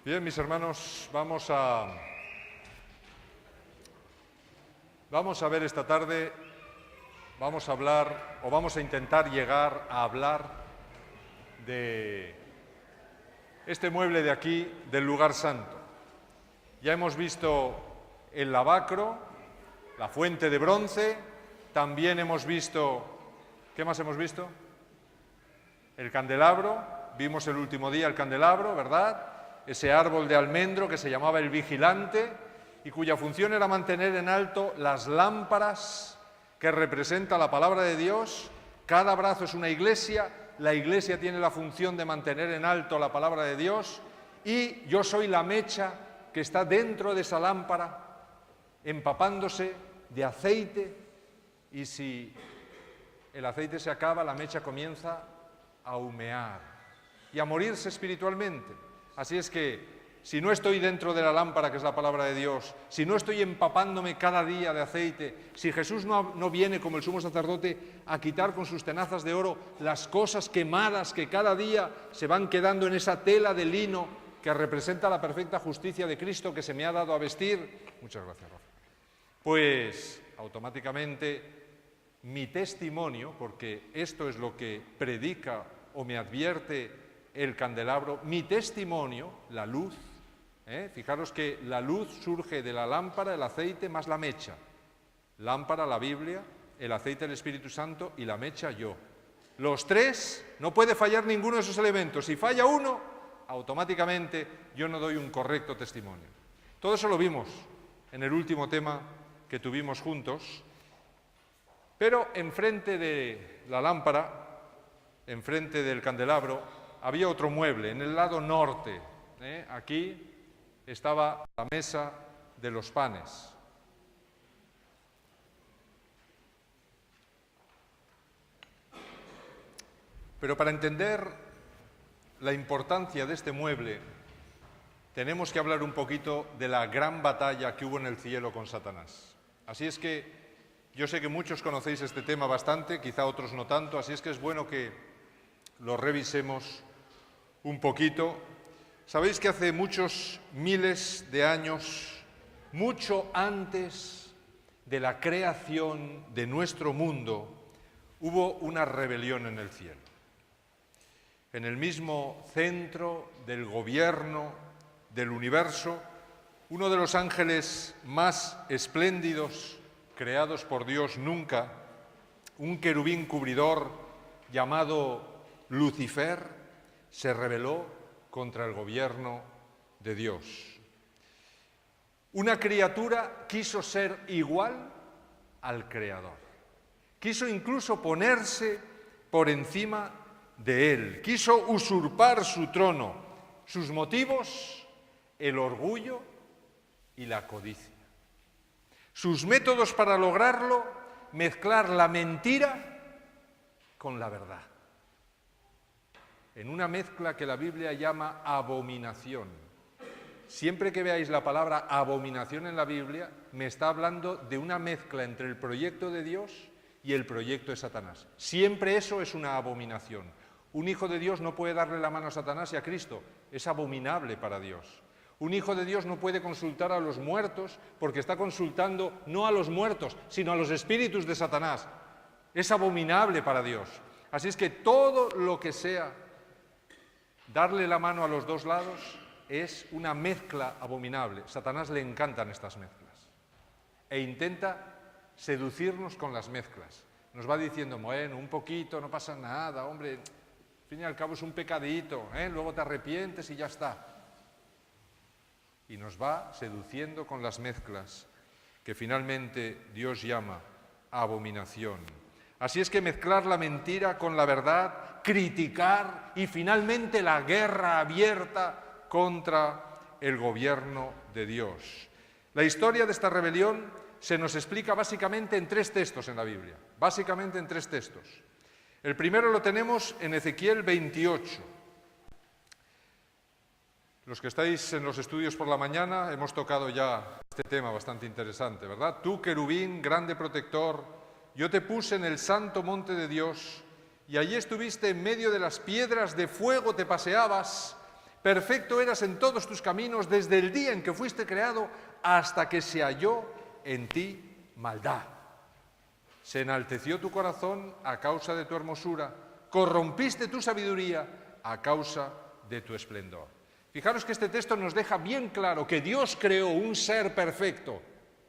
Bien, mis hermanos, vamos a ver esta tarde, vamos a hablar, o vamos a intentar llegar a hablar de este mueble de aquí, del lugar santo. Ya hemos visto el lavacro, la fuente de bronce, también hemos visto, ¿qué más hemos visto? El candelabro, vimos el último día el candelabro, ¿verdad? Ese árbol de almendro que se llamaba el vigilante y cuya función era mantener en alto las lámparas que representa la palabra de Dios. Cada brazo es una iglesia, la iglesia tiene la función de mantener en alto la palabra de Dios y yo soy la mecha que está dentro de esa lámpara empapándose de aceite y si el aceite se acaba, la mecha comienza a humear y a morirse espiritualmente. Así es que, si no estoy dentro de la lámpara, que es la palabra de Dios, si no estoy empapándome cada día de aceite, si Jesús no viene como el sumo sacerdote a quitar con sus tenazas de oro las cosas quemadas que cada día se van quedando en esa tela de lino que representa la perfecta justicia de Cristo que se me ha dado a vestir, muchas gracias, Rafa, pues automáticamente mi testimonio, porque esto es lo que predica o me advierte el candelabro, mi testimonio, la luz, fijaros que la luz surge de la lámpara, el aceite más la mecha. Lámpara, la Biblia, el aceite, el Espíritu Santo y la mecha, yo. Los tres, no puede fallar ninguno de esos elementos. Si falla uno, automáticamente yo no doy un correcto testimonio. Todo eso lo vimos en el último tema que tuvimos juntos, pero enfrente de la lámpara, enfrente del candelabro, había otro mueble, en el lado norte. Aquí estaba la mesa de los panes. Pero para entender la importancia de este mueble, tenemos que hablar un poquito de la gran batalla que hubo en el cielo con Satanás. Así es que yo sé que muchos conocéis este tema bastante, quizá otros no tanto, así es que es bueno que lo revisemos un poquito. Sabéis que hace muchos miles de años, mucho antes de la creación de nuestro mundo, hubo una rebelión en el cielo. En el mismo centro del gobierno del universo, uno de los ángeles más espléndidos creados por Dios nunca, un querubín cubridor llamado Lucifer, se rebeló contra el gobierno de Dios. Una criatura quiso ser igual al Creador. Quiso incluso ponerse por encima de Él. Quiso usurpar su trono. Sus motivos, el orgullo y la codicia. Sus métodos para lograrlo, mezclar la mentira con la verdad. En una mezcla que la Biblia llama abominación. Siempre que veáis la palabra abominación en la Biblia, me está hablando de una mezcla entre el proyecto de Dios y el proyecto de Satanás. Siempre eso es una abominación. Un hijo de Dios no puede darle la mano a Satanás y a Cristo. Es abominable para Dios. Un hijo de Dios no puede consultar a los muertos porque está consultando no a los muertos, sino a los espíritus de Satanás. Es abominable para Dios. Así es que todo lo que sea darle la mano a los dos lados es una mezcla abominable. Satanás le encantan estas mezclas e intenta seducirnos con las mezclas. Nos va diciendo, bueno, un poquito, no pasa nada, hombre, al fin y al cabo es un pecadito, luego te arrepientes y ya está. Y nos va seduciendo con las mezclas que finalmente Dios llama abominación. Así es que mezclar la mentira con la verdad, criticar y finalmente la guerra abierta contra el gobierno de Dios. La historia de esta rebelión se nos explica básicamente en tres textos en la Biblia, básicamente en tres textos. El primero lo tenemos en Ezequiel 28. Los que estáis en los estudios por la mañana hemos tocado ya este tema bastante interesante, ¿verdad? Tú, querubín, grande protector, yo te puse en el santo monte de Dios y allí estuviste en medio de las piedras de fuego, te paseabas, Perfecto eras en todos tus caminos desde el día en que fuiste creado hasta que se halló en ti maldad. Se enalteció tu corazón a causa de tu hermosura, corrompiste tu sabiduría a causa de tu esplendor. Fijaros que este texto nos deja bien claro que Dios creó un ser perfecto.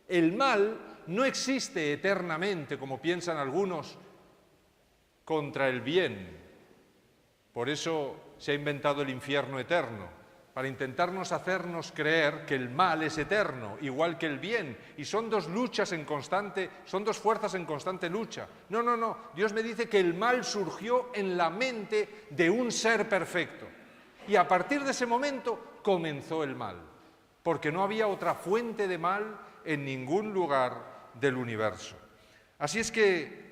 El mal no existe eternamente, como piensan algunos, contra el bien. Por eso se ha inventado el infierno eterno, para intentarnos hacernos creer que el mal es eterno, igual que el bien, y son dos luchas en constante, son dos fuerzas en constante lucha. No, no, no, Dios me dice que el mal surgió en la mente de un ser perfecto, y a partir de ese momento comenzó el mal, porque no había otra fuente de mal en ningún lugar del universo. Así es que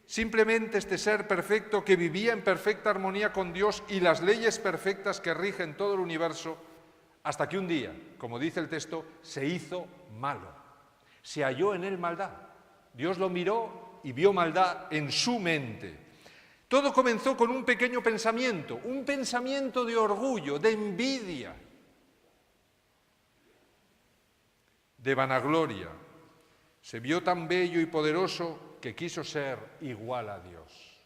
simplemente este ser perfecto que vivía en perfecta armonía con Dios y las leyes perfectas que rigen todo el universo, hasta que un día, como dice el texto, se hizo malo. Se halló en él maldad. Dios lo miró y vio maldad en su mente. Todo comenzó con un pequeño pensamiento, un pensamiento de orgullo, de envidia, de vanagloria. Se vio tan bello y poderoso que quiso ser igual a Dios.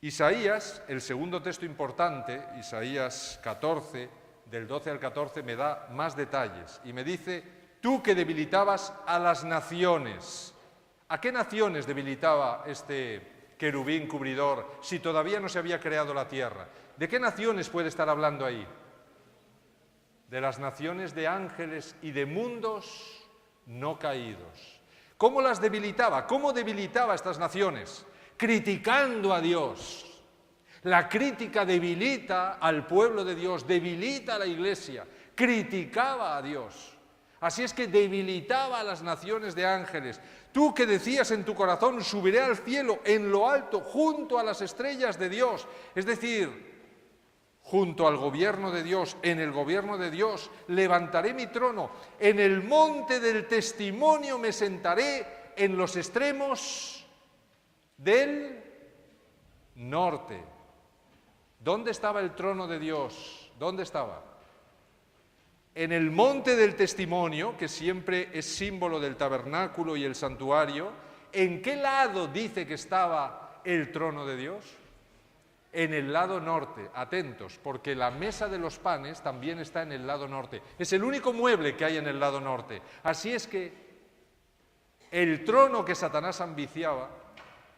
Isaías, el segundo texto importante, Isaías 14, del 12 al 14, me da más detalles y me dice: tú que debilitabas a las naciones. ¿A qué naciones debilitaba este querubín cubridor si todavía no se había creado la tierra? ¿De qué naciones puede estar hablando ahí? De las naciones de ángeles y de mundos no caídos. ¿Cómo las debilitaba? ¿Cómo debilitaba a estas naciones? Criticando a Dios. La crítica debilita al pueblo de Dios, debilita a la Iglesia, criticaba a Dios. Así es que debilitaba a las naciones de ángeles. Tú que decías en tu corazón, subiré al cielo, en lo alto, junto a las estrellas de Dios. Es decir, junto al gobierno de Dios, en el gobierno de Dios, levantaré mi trono. En el monte del testimonio me sentaré en los extremos del norte. ¿Dónde estaba el trono de Dios? ¿Dónde estaba? En el monte del testimonio, que siempre es símbolo del tabernáculo y el santuario. ¿En qué lado dice que estaba el trono de Dios? En el lado norte, atentos, porque la mesa de los panes también está en el lado norte. Es el único mueble que hay en el lado norte. Así es que el trono que Satanás ambiciaba,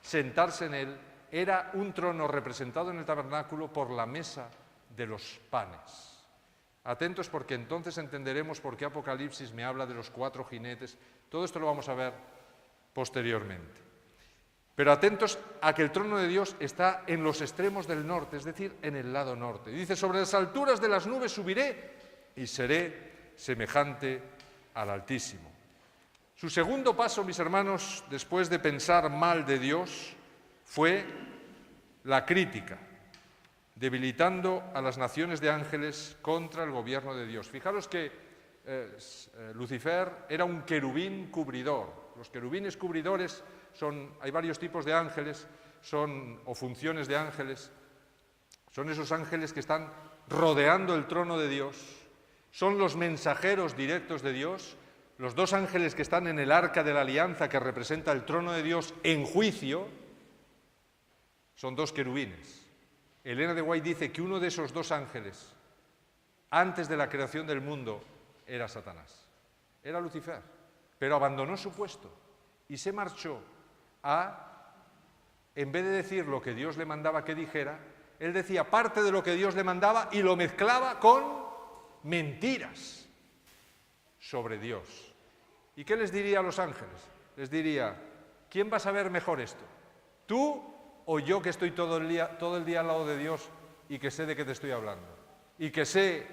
sentarse en él, era un trono representado en el tabernáculo por la mesa de los panes. Atentos, porque entonces entenderemos por qué Apocalipsis me habla de los 4 jinetes. Todo esto lo vamos a ver posteriormente. Pero atentos a que el trono de Dios está en los extremos del norte, es decir, en el lado norte. Dice: sobre las alturas de las nubes subiré y seré semejante al Altísimo. Su segundo paso, mis hermanos, después de pensar mal de Dios, fue la crítica, debilitando a las naciones de ángeles contra el gobierno de Dios. Fijaros que Lucifer era un querubín cubridor. Los querubines cubridores hay varios tipos de ángeles, o funciones de ángeles. Son esos ángeles que están rodeando el trono de Dios, son los mensajeros directos de Dios. Los 2 ángeles que están en el arca de la alianza, que representa el trono de Dios en juicio, son 2 querubines. Elena de White dice que uno de esos 2 ángeles, antes de la creación del mundo, era Satanás, era Lucifer, pero abandonó su puesto y se marchó en vez de decir lo que Dios le mandaba que dijera, él decía parte de lo que Dios le mandaba y lo mezclaba con mentiras sobre Dios. ¿Y qué les diría a los ángeles? Les diría: ¿quién va a saber mejor esto? ¿Tú o yo, que estoy todo el día al lado de Dios y que sé de qué te estoy hablando? Y que sé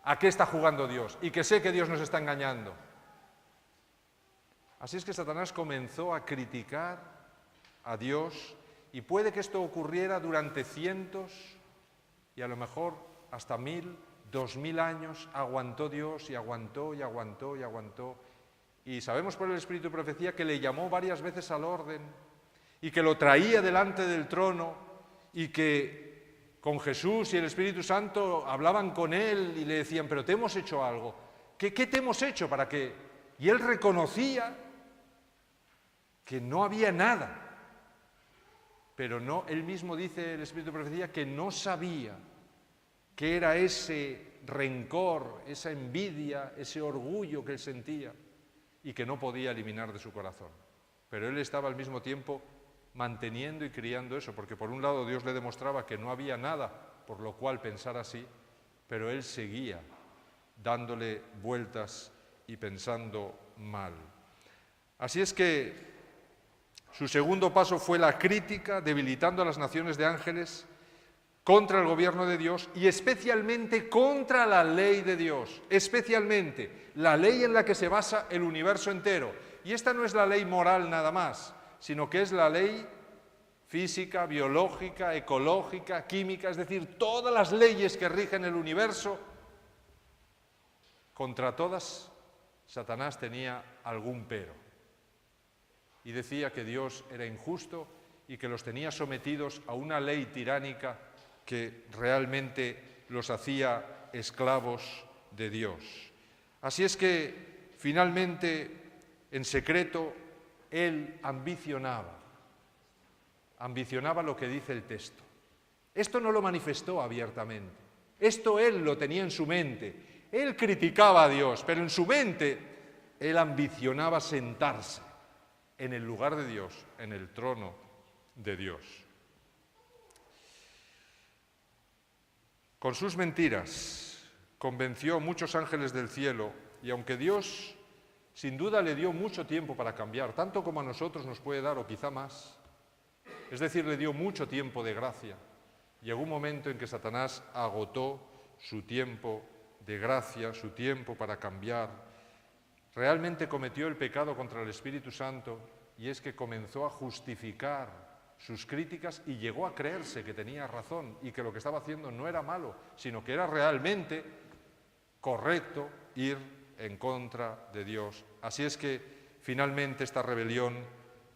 a qué está jugando Dios y que sé que Dios nos está engañando. Así es que Satanás comenzó a criticar a Dios, y puede que esto ocurriera durante cientos y a lo mejor hasta 1000, 2000 años. Aguantó Dios y aguantó y aguantó y aguantó. Y sabemos por el Espíritu de Profecía que le llamó varias veces al orden y que lo traía delante del trono y que con Jesús y el Espíritu Santo hablaban con él y le decían, pero te hemos hecho algo. ¿Qué te hemos hecho para que...? Y él reconocía que no había nada. Pero no, él mismo dice, el Espíritu de Profecía, que no sabía qué era ese rencor, esa envidia, ese orgullo que él sentía y que no podía eliminar de su corazón. Pero él estaba al mismo tiempo manteniendo y criando eso, porque por un lado Dios le demostraba que no había nada por lo cual pensar así, pero él seguía dándole vueltas y pensando mal. Así es que su segundo paso fue la crítica, debilitando a las naciones de ángeles contra el gobierno de Dios y especialmente contra la ley de Dios, especialmente la ley en la que se basa el universo entero. Y esta no es la ley moral nada más, sino que es la ley física, biológica, ecológica, química, es decir, todas las leyes que rigen el universo. Contra todas, Satanás tenía algún pero. Y decía que Dios era injusto y que los tenía sometidos a una ley tiránica que realmente los hacía esclavos de Dios. Así es que, finalmente, en secreto, él ambicionaba lo que dice el texto. Esto no lo manifestó abiertamente, esto él lo tenía en su mente. Él criticaba a Dios, pero en su mente él ambicionaba sentarse en el lugar de Dios, en el trono de Dios. Con sus mentiras convenció a muchos ángeles del cielo y aunque Dios sin duda le dio mucho tiempo para cambiar, tanto como a nosotros nos puede dar o quizá más, es decir, le dio mucho tiempo de gracia, llegó un momento en que Satanás agotó su tiempo de gracia, su tiempo para cambiar. Realmente cometió el pecado contra el Espíritu Santo y es que comenzó a justificar sus críticas y llegó a creerse que tenía razón y que lo que estaba haciendo no era malo, sino que era realmente correcto ir en contra de Dios. Así es que finalmente esta rebelión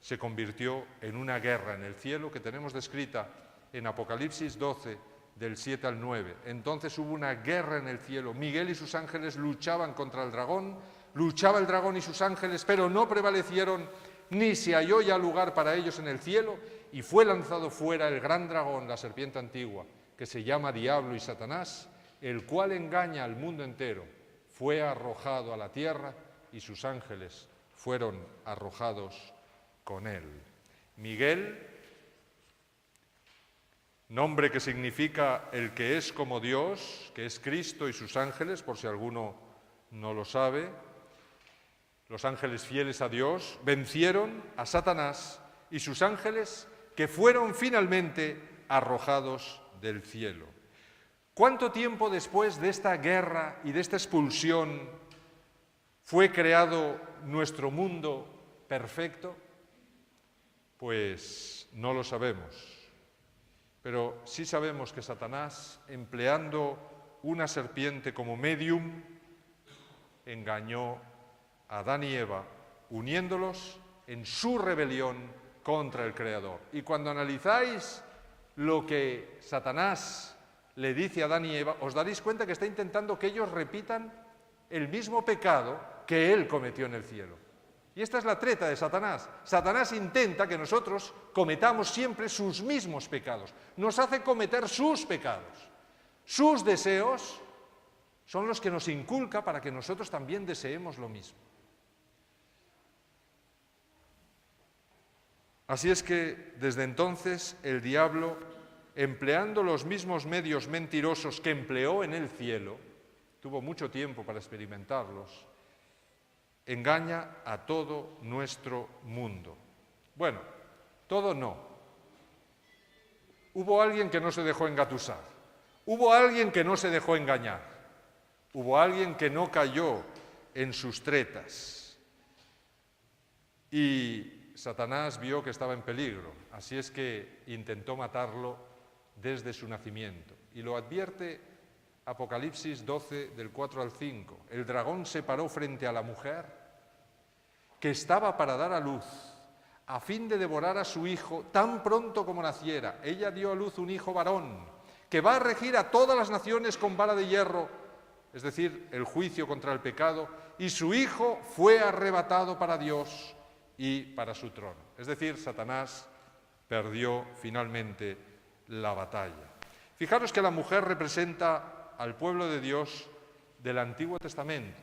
se convirtió en una guerra en el cielo que tenemos descrita en Apocalipsis 12, del 7 al 9. Entonces hubo una guerra en el cielo. Miguel y sus ángeles luchaban contra el dragón. Luchaba el dragón y sus ángeles, pero no prevalecieron, ni se halló ya lugar para ellos en el cielo, y fue lanzado fuera el gran dragón, la serpiente antigua, que se llama Diablo y Satanás, el cual engaña al mundo entero. Fue arrojado a la tierra y sus ángeles fueron arrojados con él. Miguel, nombre que significa el que es como Dios, que es Cristo y sus ángeles, por si alguno no lo sabe. Los ángeles fieles a Dios vencieron a Satanás y sus ángeles que fueron finalmente arrojados del cielo. ¿Cuánto tiempo después de esta guerra y de esta expulsión fue creado nuestro mundo perfecto? Pues no lo sabemos, pero sí sabemos que Satanás, empleando una serpiente como medium, engañó a Adán y Eva, uniéndolos en su rebelión contra el Creador. Y cuando analizáis lo que Satanás le dice a Adán y Eva, os daréis cuenta que está intentando que ellos repitan el mismo pecado que él cometió en el cielo. Y esta es la treta de Satanás. Satanás intenta que nosotros cometamos siempre sus mismos pecados. Nos hace cometer sus pecados. Sus deseos son los que nos inculca para que nosotros también deseemos lo mismo. Así es que desde entonces el diablo, empleando los mismos medios mentirosos que empleó en el cielo, tuvo mucho tiempo para experimentarlos, engaña a todo nuestro mundo. Bueno, todo no. Hubo alguien que no se dejó engatusar, hubo alguien que no se dejó engañar, hubo alguien que no cayó en sus tretas. Y Satanás vio que estaba en peligro, así es que intentó matarlo desde su nacimiento. Y lo advierte Apocalipsis 12, del 4 al 5. El dragón se paró frente a la mujer que estaba para dar a luz, a fin de devorar a su hijo tan pronto como naciera. Ella dio a luz un hijo varón, que va a regir a todas las naciones con vara de hierro, es decir, el juicio contra el pecado, y su Hijo fue arrebatado para Dios y para su trono. Es decir, Satanás perdió finalmente la batalla. Fijaros que la mujer representa al pueblo de Dios del Antiguo Testamento.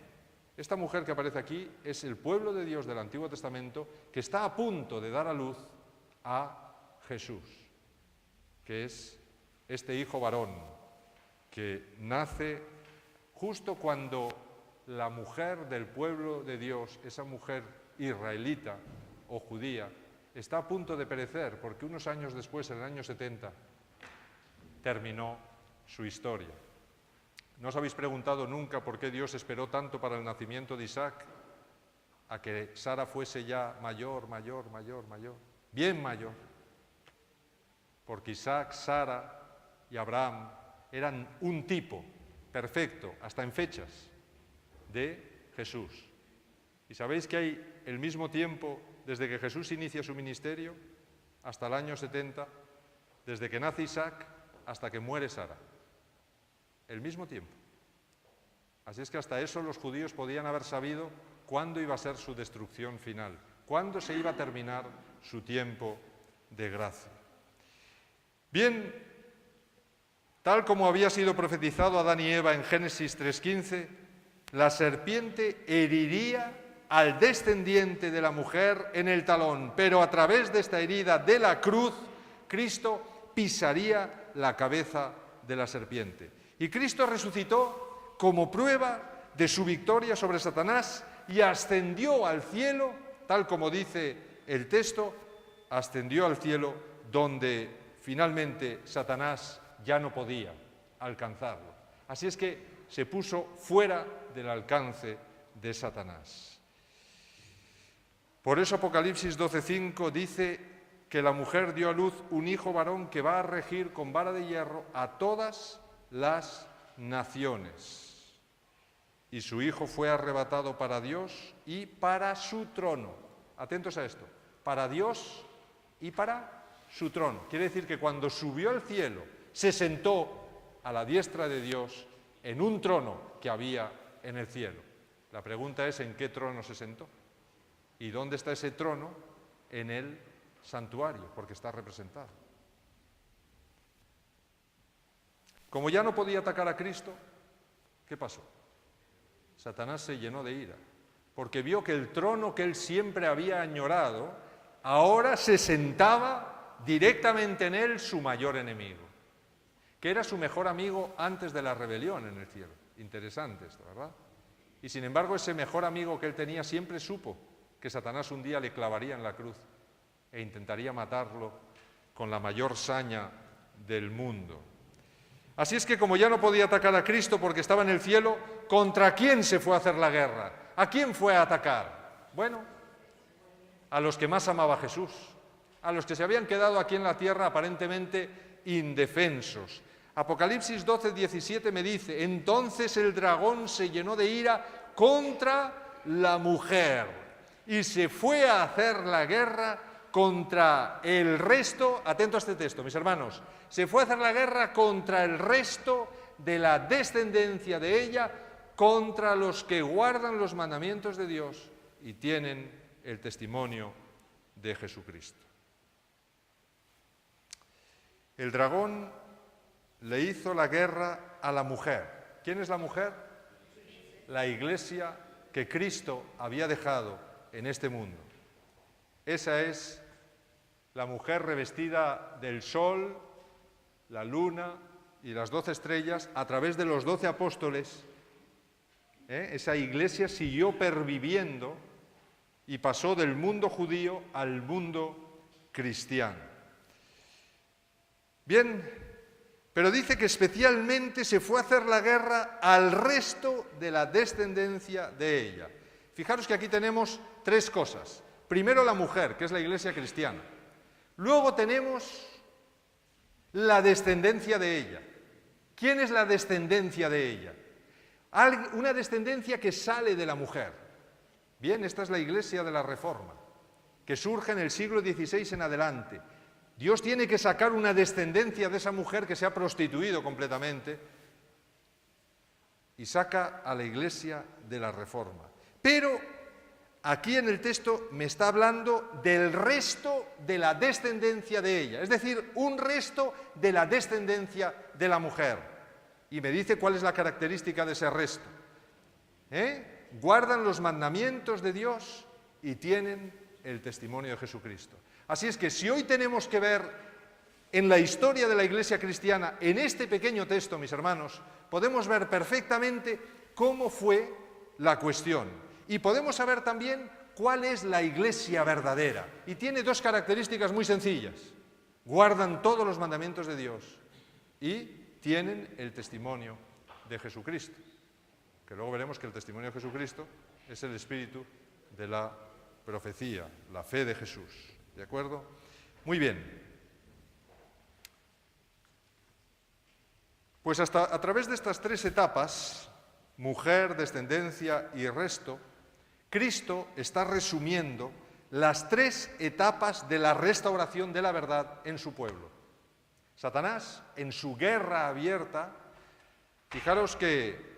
Esta mujer que aparece aquí es el pueblo de Dios del Antiguo Testamento que está a punto de dar a luz a Jesús, que es este hijo varón que nace justo cuando la mujer del pueblo de Dios, esa mujer israelita o judía, está a punto de perecer, porque unos años después, en el año 70, terminó su historia. ¿No os habéis preguntado nunca por qué Dios esperó tanto para el nacimiento de Isaac? A que Sara fuese ya mayor, bien mayor. Porque Isaac, Sara y Abraham eran un tipo perfecto, hasta en fechas, de Jesús. ¿Y sabéis que hay el mismo tiempo desde que Jesús inicia su ministerio hasta el año 70, desde que nace Isaac hasta que muere Sara? El mismo tiempo. Así es que hasta eso los judíos podían haber sabido cuándo iba a ser su destrucción final, cuándo se iba a terminar su tiempo de gracia. Bien, tal como había sido profetizado a Adán y Eva en Génesis 3:15, la serpiente heriría al descendiente de la mujer en el talón, pero a través de esta herida de la cruz, Cristo pisaría la cabeza de la serpiente. Y Cristo resucitó como prueba de su victoria sobre Satanás y ascendió al cielo, tal como dice el texto, ascendió al cielo donde finalmente Satanás ya no podía alcanzarlo. Así es que se puso fuera del alcance de Satanás. Por eso Apocalipsis 12:5 dice que la mujer dio a luz un hijo varón que va a regir con vara de hierro a todas las naciones. Y su hijo fue arrebatado para Dios y para su trono. Atentos a esto, para Dios y para su trono. Quiere decir que cuando subió al cielo, se sentó a la diestra de Dios en un trono que había en el cielo. La pregunta es, ¿en qué trono se sentó? ¿Y dónde está ese trono? En el santuario, porque está representado. Como ya no podía atacar a Cristo, ¿qué pasó? Satanás se llenó de ira, porque vio que el trono que él siempre había añorado, ahora se sentaba directamente en él su mayor enemigo, que era su mejor amigo antes de la rebelión en el cielo. Interesante esto, ¿verdad? Y sin embargo, ese mejor amigo que él tenía siempre supo que Satanás un día le clavaría en la cruz e intentaría matarlo con la mayor saña del mundo. Así es que como ya no podía atacar a Cristo porque estaba en el cielo, ¿contra quién se fue a hacer la guerra? ¿A quién fue a atacar? Bueno, a los que más amaba Jesús, a los que se habían quedado aquí en la tierra aparentemente indefensos. Apocalipsis 12:17 me dice, entonces el dragón se llenó de ira contra la mujer y se fue a hacer la guerra contra el resto, atento a este texto, mis hermanos, se fue a hacer la guerra contra el resto de la descendencia de ella, contra los que guardan los mandamientos de Dios y tienen el testimonio de Jesucristo. El dragón le hizo la guerra a la mujer. ¿Quién es la mujer? La iglesia que Cristo había dejado en este mundo. Esa es la mujer revestida del sol, la luna y las 12 estrellas a través de los 12 apóstoles. Esa iglesia siguió perviviendo y pasó del mundo judío al mundo cristiano. Bien, pero dice que especialmente se fue a hacer la guerra al resto de la descendencia de ella. Fijaros que aquí tenemos tres cosas. Primero la mujer, que es la iglesia cristiana. Luego tenemos la descendencia de ella. ¿Quién es la descendencia de ella? Una descendencia que sale de la mujer. Bien, esta es la iglesia de la Reforma, que surge en el siglo XVI en adelante. Dios tiene que sacar una descendencia de esa mujer que se ha prostituido completamente y saca a la Iglesia de la Reforma. Pero aquí en el texto me está hablando del resto de la descendencia de ella, es decir, un resto de la descendencia de la mujer. Y me dice cuál es la característica de ese resto. Guardan los mandamientos de Dios y tienen el testimonio de Jesucristo. Así es que si hoy tenemos que ver en la historia de la Iglesia cristiana, en este pequeño texto, mis hermanos, podemos ver perfectamente cómo fue la cuestión. Y podemos saber también cuál es la Iglesia verdadera. Y tiene dos características muy sencillas. Guardan todos los mandamientos de Dios y tienen el testimonio de Jesucristo. Que luego veremos que el testimonio de Jesucristo es el espíritu de la profecía, la fe de Jesús. ¿De acuerdo? Muy bien. Pues a través de estas tres etapas, mujer, descendencia y resto, Cristo está resumiendo las tres etapas de la restauración de la verdad en su pueblo. Satanás, en su guerra abierta, fijaros que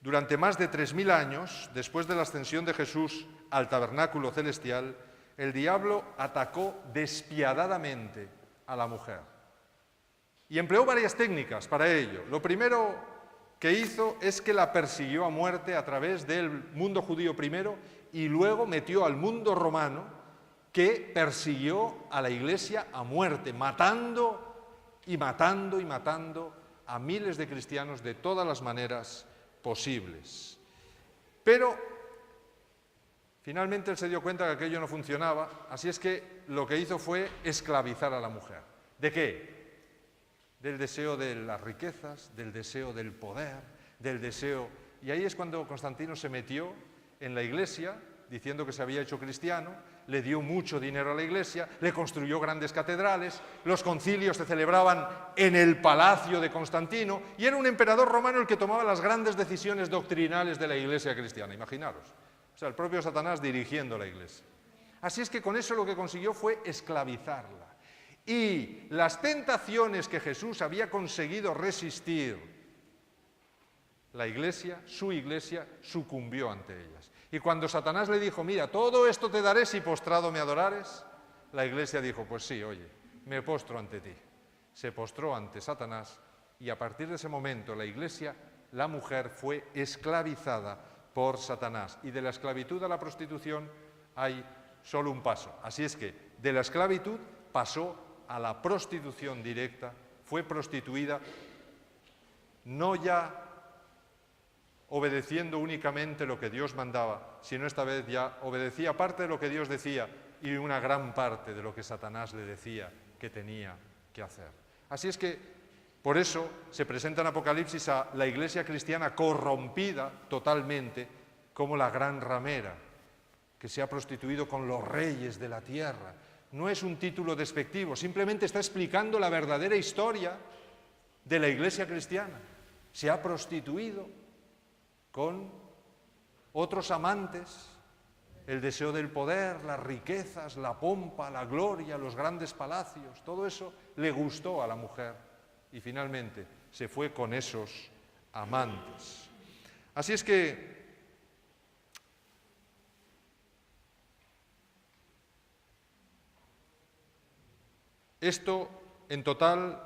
durante más de 3000 años, después de la ascensión de Jesús al tabernáculo celestial, el diablo atacó despiadadamente a la mujer. Y empleó varias técnicas para ello. Lo primero que hizo es que la persiguió a muerte a través del mundo judío primero y luego metió al mundo romano, que persiguió a la Iglesia a muerte, matando y matando y matando a miles de cristianos de todas las maneras posibles. Pero finalmente él se dio cuenta que aquello no funcionaba, así es que lo que hizo fue esclavizar a la mujer. ¿De qué? Del deseo de las riquezas, del deseo del poder, del deseo... Y ahí es cuando Constantino se metió en la Iglesia, diciendo que se había hecho cristiano, le dio mucho dinero a la Iglesia, le construyó grandes catedrales, los concilios se celebraban en el palacio de Constantino, y era un emperador romano el que tomaba las grandes decisiones doctrinales de la Iglesia cristiana, imaginaros. O sea, el propio Satanás dirigiendo la Iglesia. Así es que con eso lo que consiguió fue esclavizarla. Y las tentaciones que Jesús había conseguido resistir, la Iglesia, su Iglesia, sucumbió ante ellas. Y cuando Satanás le dijo, mira, todo esto te daré si postrado me adorares, la Iglesia dijo, pues sí, oye, me postro ante ti. Se postró ante Satanás y a partir de ese momento la Iglesia, la mujer, fue esclavizada por Satanás. Y de la esclavitud a la prostitución hay solo un paso. Así es que de la esclavitud pasó a la prostitución directa, fue prostituida, no ya obedeciendo únicamente lo que Dios mandaba, sino esta vez ya obedecía parte de lo que Dios decía y una gran parte de lo que Satanás le decía que tenía que hacer. Así es que, por eso, se presenta en Apocalipsis a la Iglesia cristiana corrompida totalmente como la gran ramera, que se ha prostituido con los reyes de la tierra. No es un título despectivo, simplemente está explicando la verdadera historia de la Iglesia cristiana. Se ha prostituido con otros amantes, el deseo del poder, las riquezas, la pompa, la gloria, los grandes palacios, todo eso le gustó a la mujer y finalmente se fue con esos amantes. Así es que esto en total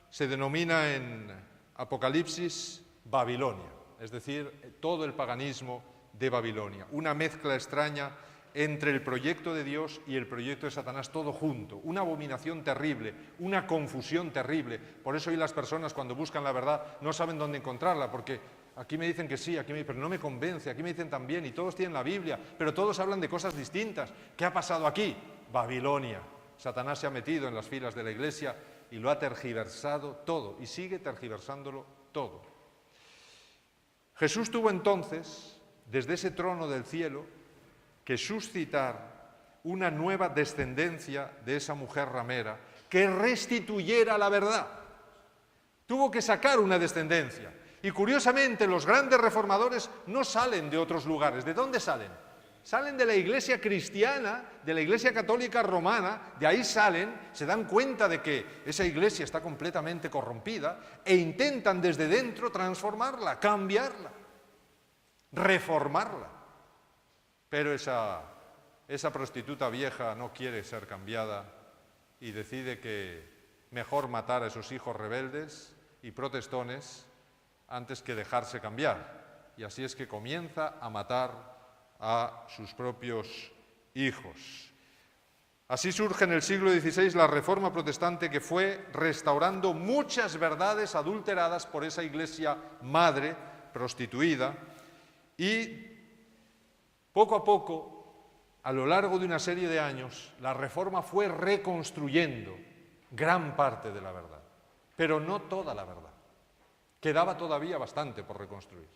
se denomina en Apocalipsis Babilonia, es decir, todo el paganismo de Babilonia, una mezcla extraña entre el proyecto de Dios y el proyecto de Satanás, todo junto, una abominación terrible, una confusión terrible. Por eso hoy las personas cuando buscan la verdad no saben dónde encontrarla, porque aquí me dicen que sí, pero no me convence, aquí me dicen también, y todos tienen la Biblia, pero todos hablan de cosas distintas. ¿Qué ha pasado aquí? Babilonia. Satanás se ha metido en las filas de la Iglesia y lo ha tergiversado todo, y sigue tergiversándolo todo. Jesús tuvo entonces, desde ese trono del cielo, que suscitar una nueva descendencia de esa mujer ramera que restituyera la verdad. Tuvo que sacar una descendencia. Y curiosamente los grandes reformadores no salen de otros lugares. ¿De dónde salen? salen de la Iglesia cristiana, de la Iglesia católica romana, de ahí salen, se dan cuenta de que esa Iglesia está completamente corrompida e intentan desde dentro transformarla, cambiarla, reformarla. Pero esa prostituta vieja no quiere ser cambiada y decide que mejor matar a esos hijos rebeldes y protestones antes que dejarse cambiar. Y así es que comienza a matar a sus propios hijos. Así surge en el siglo XVI la Reforma Protestante, que fue restaurando muchas verdades adulteradas por esa Iglesia madre prostituida, y poco a poco, a lo largo de una serie de años, la Reforma fue reconstruyendo gran parte de la verdad, pero no toda la verdad. Quedaba todavía bastante por reconstruir.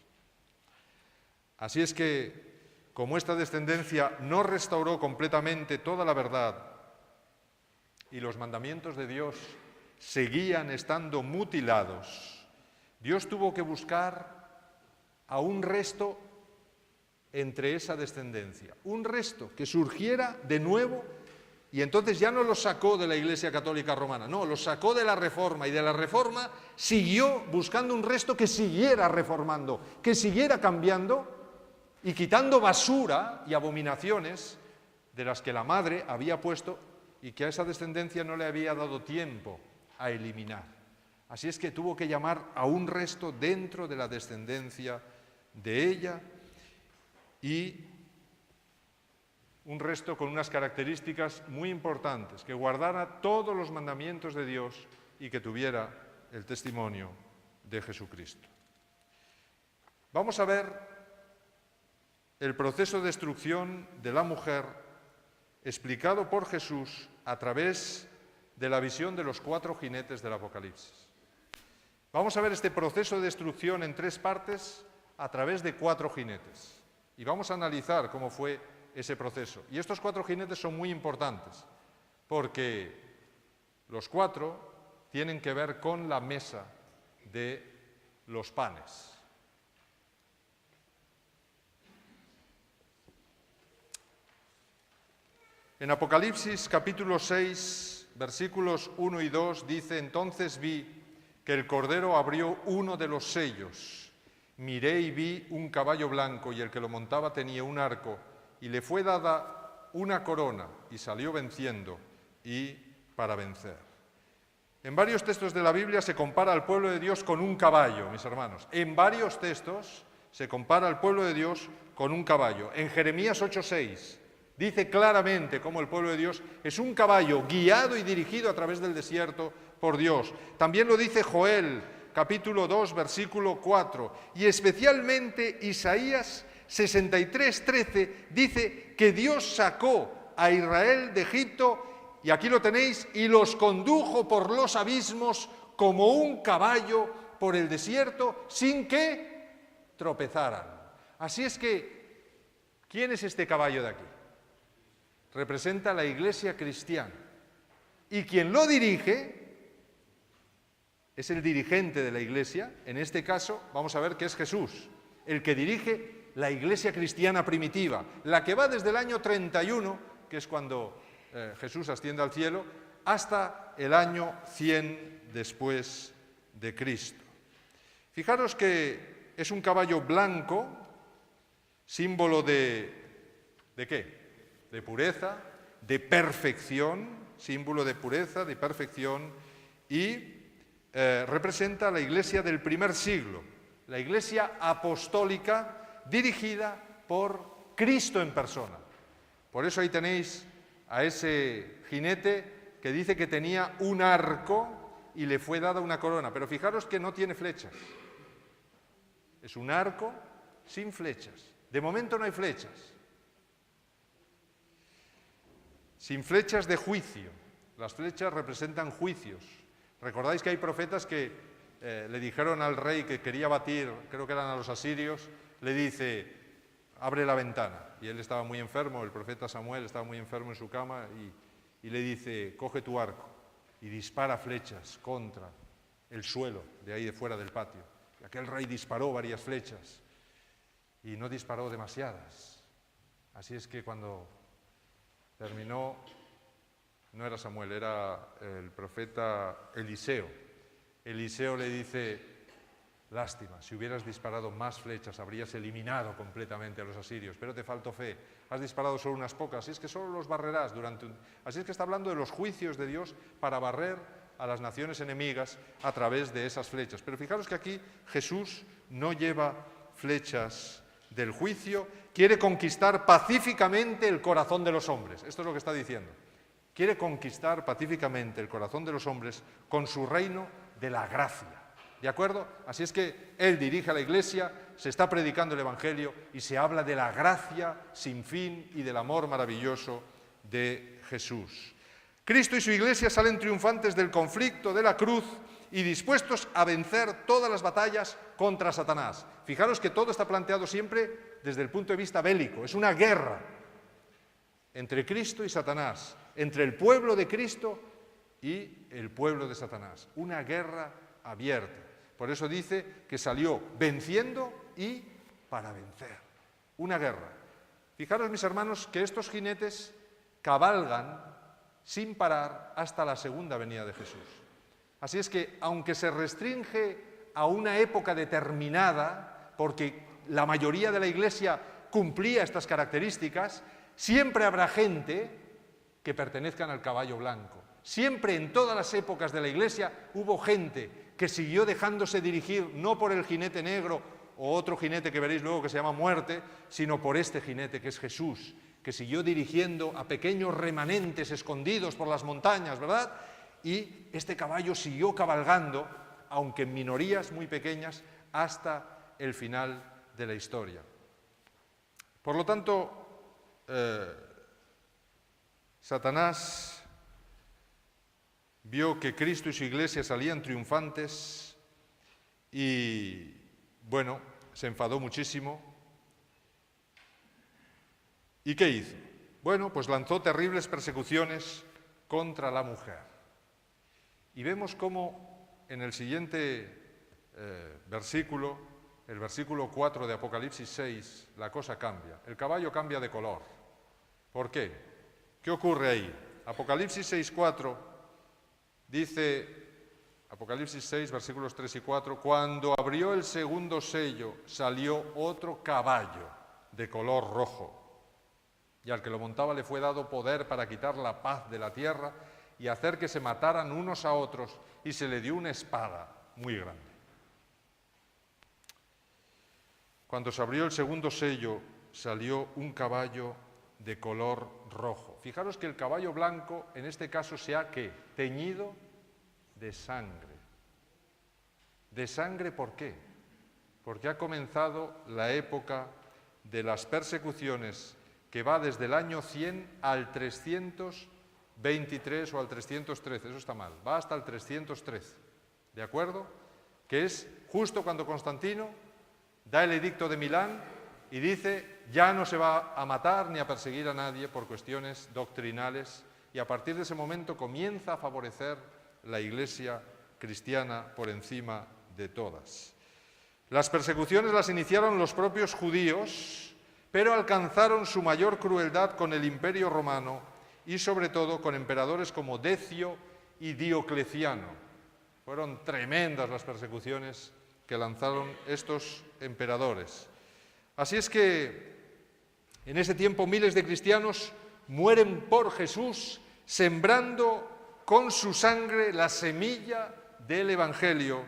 Así es que, como esta descendencia no restauró completamente toda la verdad y los mandamientos de Dios seguían estando mutilados, Dios tuvo que buscar a un resto entre esa descendencia, un resto que surgiera de nuevo, y entonces ya no lo sacó de la Iglesia Católica Romana, no, lo sacó de la Reforma, y de la Reforma siguió buscando un resto que siguiera reformando, que siguiera cambiando y quitando basura y abominaciones de las que la madre había puesto y que a esa descendencia no le había dado tiempo a eliminar. Así es que tuvo que llamar a un resto dentro de la descendencia de ella, y un resto con unas características muy importantes, que guardara todos los mandamientos de Dios y que tuviera el testimonio de Jesucristo. Vamos a ver el proceso de destrucción de la mujer explicado por Jesús a través de la visión de los 4 jinetes del Apocalipsis. Vamos a ver este proceso de destrucción en 3 partes a través de 4 jinetes. Y vamos a analizar cómo fue ese proceso. Y estos 4 jinetes son muy importantes, porque los 4 tienen que ver con la mesa de los panes. En Apocalipsis capítulo 6, versículos 1 y 2, dice: entonces vi que el Cordero abrió uno de los sellos. Miré y vi un caballo blanco, y el que lo montaba tenía un arco, y le fue dada una corona, y salió venciendo y para vencer. En varios textos de la Biblia se compara al pueblo de Dios con un caballo, mis hermanos. En varios textos se compara al pueblo de Dios con un caballo. En Jeremías 8:6 dice claramente cómo el pueblo de Dios es un caballo guiado y dirigido a través del desierto por Dios. También lo dice Joel, capítulo 2, versículo 4. Y especialmente Isaías 63:13 dice que Dios sacó a Israel de Egipto, y aquí lo tenéis, y los condujo por los abismos como un caballo por el desierto sin que tropezaran. Así es que, ¿quién es este caballo de aquí? Representa la Iglesia cristiana. Y quien lo dirige es el dirigente de la Iglesia. En este caso vamos a ver que es Jesús, el que dirige la Iglesia cristiana primitiva, la que va desde el año 31, que es cuando Jesús asciende al cielo, hasta el año 100 después de Cristo. Fijaros que es un caballo blanco, símbolo ¿de qué? De pureza, de perfección, símbolo de pureza, de perfección, y representa a la Iglesia del primer siglo, la Iglesia apostólica dirigida por Cristo en persona. Por eso ahí tenéis a ese jinete que dice que tenía un arco y le fue dada una corona, pero fijaros que no tiene flechas. Es un arco sin flechas. De momento no hay flechas. Sin flechas de juicio. Las flechas representan juicios. Recordáis que hay profetas que le dijeron al rey que quería batir, creo que eran a los asirios, le dice: abre la ventana. Y él estaba muy enfermo, el profeta Samuel estaba muy enfermo en su cama, y le dice: coge tu arco y dispara flechas contra el suelo de ahí de fuera del patio. Y aquel rey disparó varias flechas y no disparó demasiadas. Así es que cuando terminó, no era Samuel, era el profeta Eliseo. Eliseo le dice: lástima, si hubieras disparado más flechas habrías eliminado completamente a los asirios, pero te faltó fe, has disparado solo unas pocas, así es que solo los barrerás Así es que está hablando de los juicios de Dios para barrer a las naciones enemigas a través de esas flechas. Pero fijaros que aquí Jesús no lleva flechas del juicio, quiere conquistar pacíficamente el corazón de los hombres. Esto es lo que está diciendo. Quiere conquistar pacíficamente el corazón de los hombres con su reino de la gracia. ¿De acuerdo? Así es que Él dirige a la Iglesia, se está predicando el Evangelio y se habla de la gracia sin fin y del amor maravilloso de Jesús. Cristo y su Iglesia salen triunfantes del conflicto de la cruz y dispuestos a vencer todas las batallas contra Satanás. Fijaros que todo está planteado siempre desde el punto de vista bélico. Es una guerra entre Cristo y Satanás, entre el pueblo de Cristo y el pueblo de Satanás. Una guerra abierta. Por eso dice que salió venciendo y para vencer. Una guerra. Fijaros, mis hermanos, que estos jinetes cabalgan sin parar hasta la segunda venida de Jesús. Así es que, aunque se restringe a una época determinada, porque la mayoría de la Iglesia cumplía estas características, siempre habrá gente que pertenezcan al caballo blanco. Siempre, en todas las épocas de la Iglesia, hubo gente que siguió dejándose dirigir no por el jinete negro o otro jinete que veréis luego que se llama muerte, sino por este jinete que es Jesús, que siguió dirigiendo a pequeños remanentes escondidos por las montañas, ¿verdad? Y este caballo siguió cabalgando, aunque en minorías muy pequeñas, hasta el final de la historia. Por lo tanto, Satanás vio que Cristo y su Iglesia salían triunfantes y, bueno, se enfadó muchísimo. ¿Y qué hizo? Bueno, pues lanzó terribles persecuciones contra la mujer. Y vemos cómo en el siguiente versículo, el versículo 4 de Apocalipsis 6, la cosa cambia. El caballo cambia de color. ¿Por qué? ¿Qué ocurre ahí? Apocalipsis 6:4 dice, Apocalipsis 6, versículos 3 y 4, cuando abrió el segundo sello, salió otro caballo de color rojo. Y al que lo montaba le fue dado poder para quitar la paz de la tierra y hacer que se mataran unos a otros, y se le dio una espada muy grande. Cuando se abrió el segundo sello, salió un caballo de color rojo. Fijaros que el caballo blanco, en este caso, se ha ¿qué? Teñido de sangre. ¿De sangre por qué? Porque ha comenzado la época de las persecuciones que va desde el año 100 al 323 o al 313, eso está mal, va hasta el 313, ¿de acuerdo? Que es justo cuando Constantino da el edicto de Milán y dice, ya no se va a matar ni a perseguir a nadie por cuestiones doctrinales, y a partir de ese momento comienza a favorecer la Iglesia cristiana por encima de todas. Las persecuciones las iniciaron los propios judíos, pero alcanzaron su mayor crueldad con el Imperio Romano y sobre todo con emperadores como Decio y Diocleciano. Fueron tremendas las persecuciones que lanzaron estos emperadores. Así es que en ese tiempo miles de cristianos mueren por Jesús, sembrando con su sangre la semilla del Evangelio.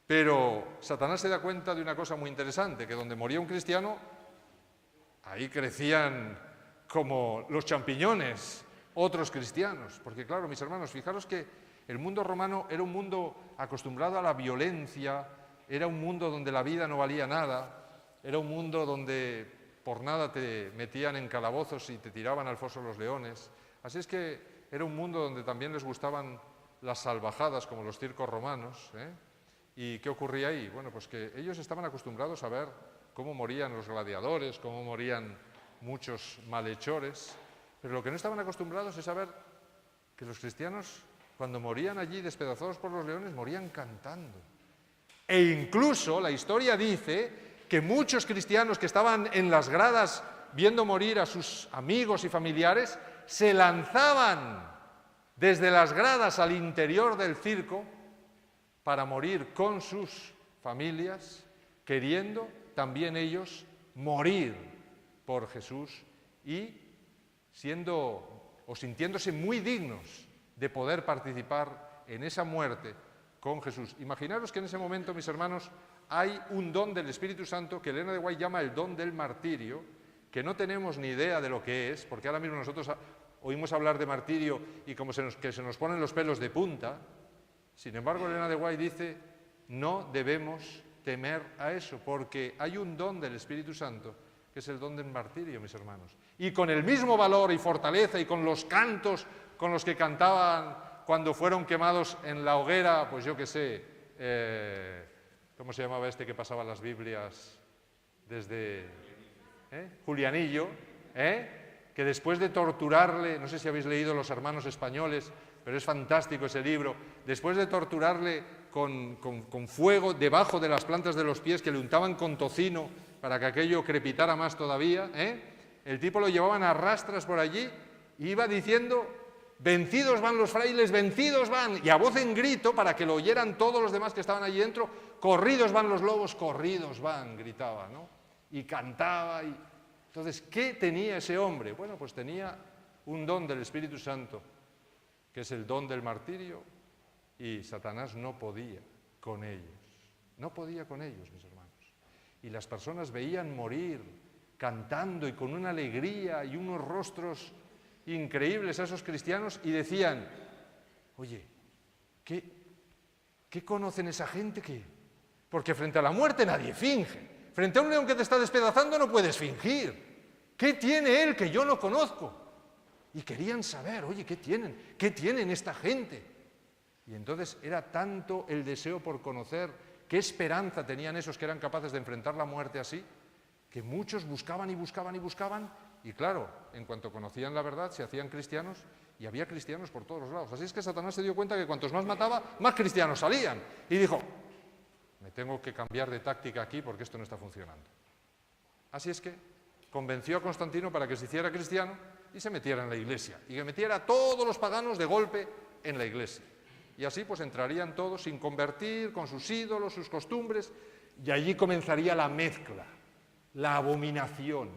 Pero Satanás se da cuenta de una cosa muy interesante, que donde moría un cristiano, ahí crecían como los champiñones otros cristianos. Porque claro, mis hermanos, fijaros que el mundo romano era un mundo acostumbrado a la violencia, era un mundo donde la vida no valía nada, era un mundo donde por nada te metían en calabozos y te tiraban al foso los leones. Así es que era un mundo donde también les gustaban las salvajadas, como los circos romanos. ¿Y qué ocurría ahí? Bueno, pues que ellos estaban acostumbrados a ver cómo morían los gladiadores, cómo morían muchos malhechores, pero lo que no estaban acostumbrados es a ver que los cristianos, cuando morían allí despedazados por los leones, morían cantando. E incluso la historia dice que muchos cristianos que estaban en las gradas viendo morir a sus amigos y familiares, se lanzaban desde las gradas al interior del circo para morir con sus familias, queriendo también ellos morir por Jesús y siendo o sintiéndose muy dignos de poder participar en esa muerte con Jesús. Imaginaros que en ese momento, mis hermanos, hay un don del Espíritu Santo que Elena de White llama el don del martirio, que no tenemos ni idea de lo que es, porque ahora mismo nosotros oímos hablar de martirio y como que se nos ponen los pelos de punta. Sin embargo, Elena de White dice, no debemos temer a eso, porque hay un don del Espíritu Santo, que es el don del martirio, mis hermanos. Y con el mismo valor y fortaleza y con los cantos con los que cantaban cuando fueron quemados en la hoguera, pues yo qué sé, ¿cómo se llamaba este que pasaba las Biblias desde Julianillo? Que después de torturarle, no sé si habéis leído Los Hermanos Españoles, pero es fantástico ese libro, después de torturarle con fuego debajo de las plantas de los pies, que le untaban con tocino para que aquello crepitara más todavía, el tipo lo llevaban a rastras por allí y iba diciendo, vencidos van los frailes, vencidos van, y a voz en grito, para que lo oyeran todos los demás que estaban allí dentro, corridos van los lobos, corridos van, gritaba, ¿no? Y cantaba. Entonces, ¿qué tenía ese hombre? Bueno, pues tenía un don del Espíritu Santo, que es el don del martirio, y Satanás no podía con ellos. No podía con ellos, mis hermanos. Y las personas veían morir cantando y con una alegría y unos rostros increíbles a esos cristianos y decían, oye, ¿qué conocen esa gente? Porque frente a la muerte nadie finge. Frente a un león que te está despedazando no puedes fingir. ¿Qué tiene él que yo no conozco? Y querían saber, oye, ¿qué tienen? ¿Qué tienen esta gente? Y entonces era tanto el deseo por conocer qué esperanza tenían esos que eran capaces de enfrentar la muerte así, que muchos buscaban y buscaban y buscaban, y claro, en cuanto conocían la verdad, se hacían cristianos, y había cristianos por todos los lados. Así es que Satanás se dio cuenta que cuantos más mataba, más cristianos salían. Y dijo, me tengo que cambiar de táctica aquí porque esto no está funcionando. Así es que convenció a Constantino para que se hiciera cristiano y se metiera en la iglesia, y que metiera a todos los paganos de golpe en la iglesia. Y así pues entrarían todos sin convertir, con sus ídolos, sus costumbres, y allí comenzaría la mezcla, la abominación,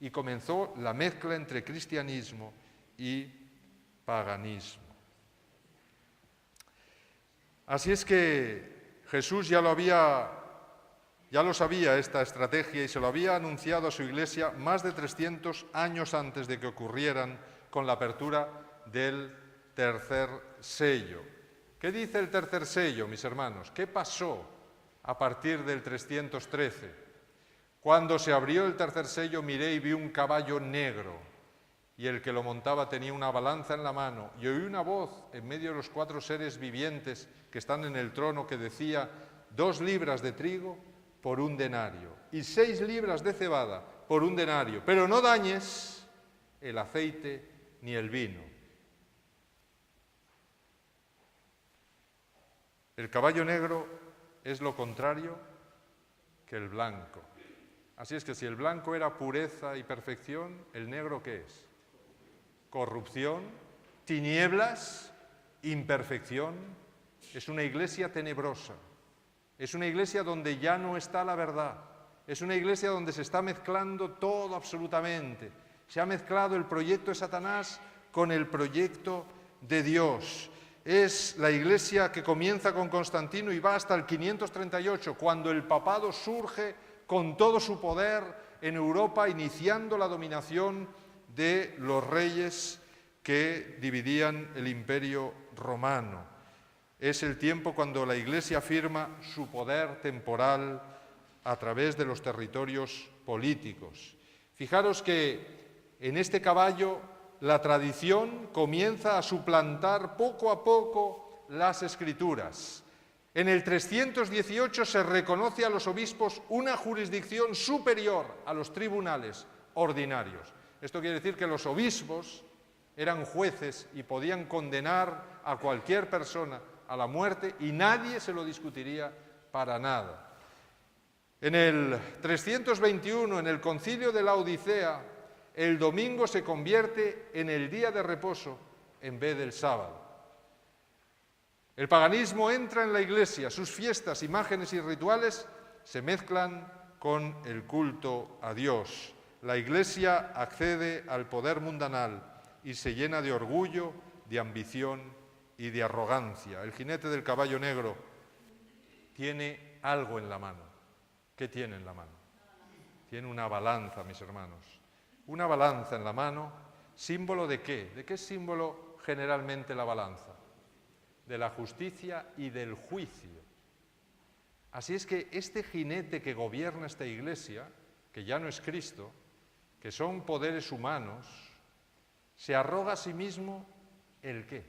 y comenzó la mezcla entre cristianismo y paganismo. Así es que Jesús ya lo sabía esta estrategia y se lo había anunciado a su iglesia más de 300 años antes de que ocurrieran con la apertura del tercer sello. ¿Qué dice el tercer sello, mis hermanos? ¿Qué pasó a partir del 313? Cuando se abrió el tercer sello, miré y vi un caballo negro, y el que lo montaba tenía una balanza en la mano, y oí una voz en medio de los 4 seres vivientes que están en el trono que decía, 2 libras de trigo por 1 denario, y 6 libras de cebada por 1 denario, pero no dañes el aceite ni el vino. El caballo negro es lo contrario que el blanco. Así es que si el blanco era pureza y perfección, ¿el negro qué es? Corrupción, tinieblas, imperfección. Es una iglesia tenebrosa. Es una iglesia donde ya no está la verdad. Es una iglesia donde se está mezclando todo absolutamente. Se ha mezclado el proyecto de Satanás con el proyecto de Dios. Es la iglesia que comienza con Constantino y va hasta el 538, cuando el papado surge con todo su poder en Europa, iniciando la dominación de los reyes que dividían el imperio romano. Es el tiempo cuando la iglesia afirma su poder temporal a través de los territorios políticos. Fijaros que en este caballo la tradición comienza a suplantar poco a poco las escrituras. En el 318 se reconoce a los obispos una jurisdicción superior a los tribunales ordinarios. Esto quiere decir que los obispos eran jueces y podían condenar a cualquier persona a la muerte y nadie se lo discutiría para nada. En el 321, en el concilio de la Odisea, el domingo se convierte en el día de reposo en vez del sábado. El paganismo entra en la Iglesia, sus fiestas, imágenes y rituales se mezclan con el culto a Dios. La Iglesia accede al poder mundanal y se llena de orgullo, de ambición y de arrogancia. El jinete del caballo negro tiene algo en la mano. ¿Qué tiene en la mano? Tiene una balanza, mis hermanos. Una balanza en la mano, ¿símbolo de qué? ¿De qué es símbolo generalmente la balanza? De la justicia y del juicio. Así es que este jinete que gobierna esta Iglesia, que ya no es Cristo, que son poderes humanos, se arroga a sí mismo ¿el qué?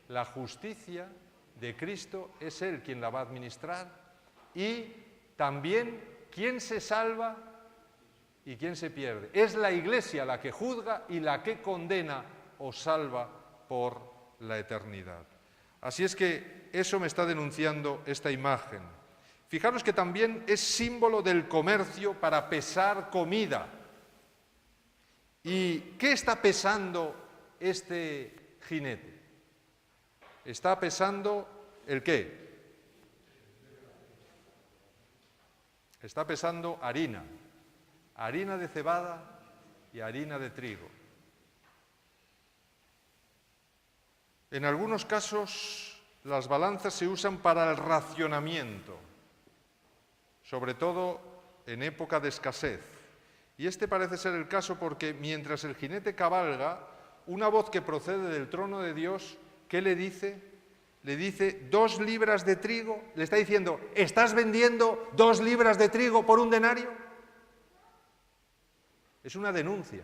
La justicia de Cristo es Él quien la va a administrar y también quién se salva y quién se pierde. Es la Iglesia la que juzga y la que condena o salva por la eternidad. Así es que eso me está denunciando esta imagen. Fijaros que también es símbolo del comercio para pesar comida. ¿Y qué está pesando este jinete? Está pesando ¿el qué? Está pesando harina, harina de cebada y harina de trigo. En algunos casos las balanzas se usan para el racionamiento, sobre todo en época de escasez. Y este parece ser el caso porque mientras el jinete cabalga, una voz que procede del trono de Dios, ¿qué le dice? Le dice 2 libras de trigo, le está diciendo, ¿estás vendiendo 2 libras de trigo por un denario? Es una denuncia.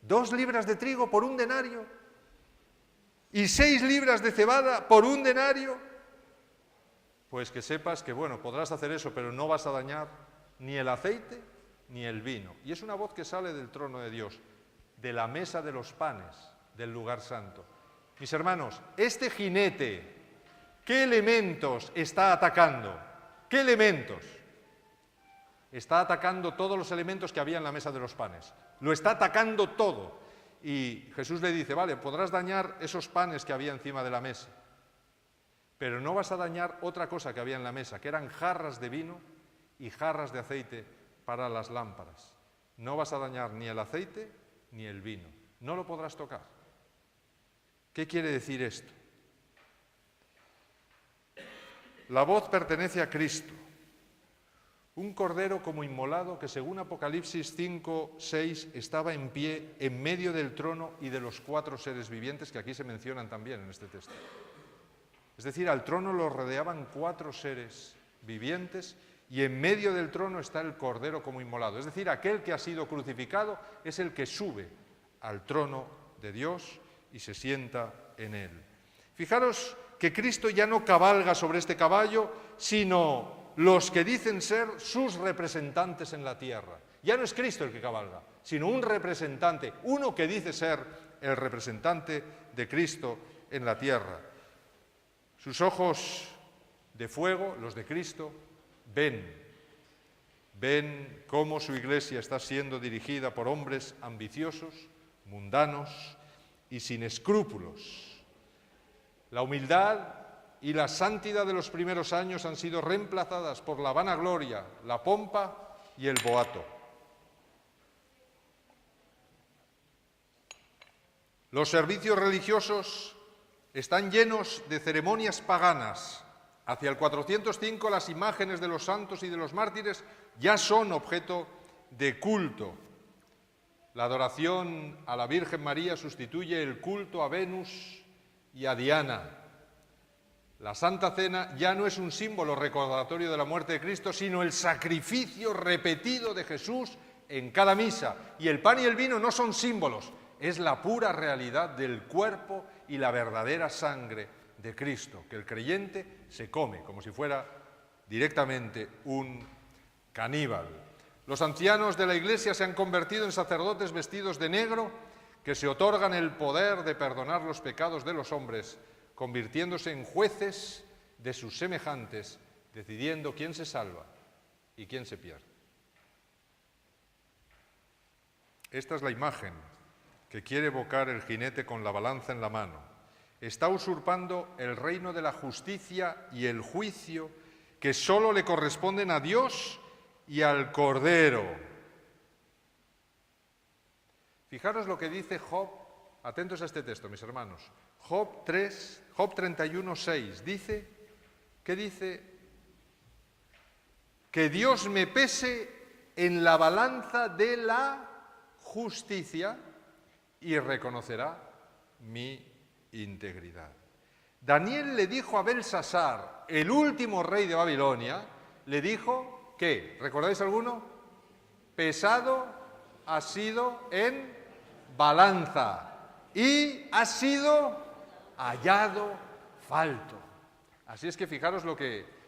2 libras de trigo por un denario y 6 libras de cebada por un denario. Pues que sepas que, bueno, podrás hacer eso, pero no vas a dañar ni el aceite ni el vino. Y es una voz que sale del trono de Dios, de la mesa de los panes, del lugar santo. Mis hermanos, este jinete, ¿qué elementos está atacando? ¿Qué elementos? Está atacando todos los elementos que había en la mesa de los panes. Lo está atacando todo. Y Jesús le dice, vale, podrás dañar esos panes que había encima de la mesa, pero no vas a dañar otra cosa que había en la mesa, que eran jarras de vino y jarras de aceite para las lámparas. No vas a dañar ni el aceite ni el vino. No lo podrás tocar. ¿Qué quiere decir esto? La voz pertenece a Cristo, un cordero como inmolado que según Apocalipsis 5:6 estaba en pie en medio del trono y de los 4 seres vivientes que aquí se mencionan también en este texto. Es decir, al trono lo rodeaban 4 seres vivientes y en medio del trono está el cordero como inmolado. Es decir, aquel que ha sido crucificado es el que sube al trono de Dios y se sienta en él. Fijaros que Cristo ya no cabalga sobre este caballo, sino los que dicen ser sus representantes en la tierra. Ya no es Cristo el que cabalga, sino un representante, uno que dice ser el representante de Cristo en la tierra. Sus ojos de fuego, los de Cristo, ven cómo su iglesia está siendo dirigida por hombres ambiciosos, mundanos y sin escrúpulos. La humildad y la santidad de los primeros años han sido reemplazadas por la vanagloria, la pompa y el boato. Los servicios religiosos están llenos de ceremonias paganas. Hacia el 405 las imágenes de los santos y de los mártires ya son objeto de culto. La adoración a la Virgen María sustituye el culto a Venus y a Diana. La Santa Cena ya no es un símbolo recordatorio de la muerte de Cristo, sino el sacrificio repetido de Jesús en cada misa. Y el pan y el vino no son símbolos, es la pura realidad del cuerpo y la verdadera sangre de Cristo, que el creyente se come como si fuera directamente un caníbal. Los ancianos de la Iglesia se han convertido en sacerdotes vestidos de negro que se otorgan el poder de perdonar los pecados de los hombres, convirtiéndose en jueces de sus semejantes, decidiendo quién se salva y quién se pierde. Esta es la imagen que quiere evocar el jinete con la balanza en la mano. Está usurpando el reino de la justicia y el juicio que solo le corresponden a Dios y al Cordero. Fijaros lo que dice Job, atentos a este texto, mis hermanos. Job 31, 6, dice, ¿qué dice? Que Dios me pese en la balanza de la justicia y reconocerá mi integridad. Daniel le dijo a Belsasar, el último rey de Babilonia, le dijo, ¿qué? ¿Recordáis alguno? Pesado ha sido en balanza y ha sido hallado falto. Así es que fijaros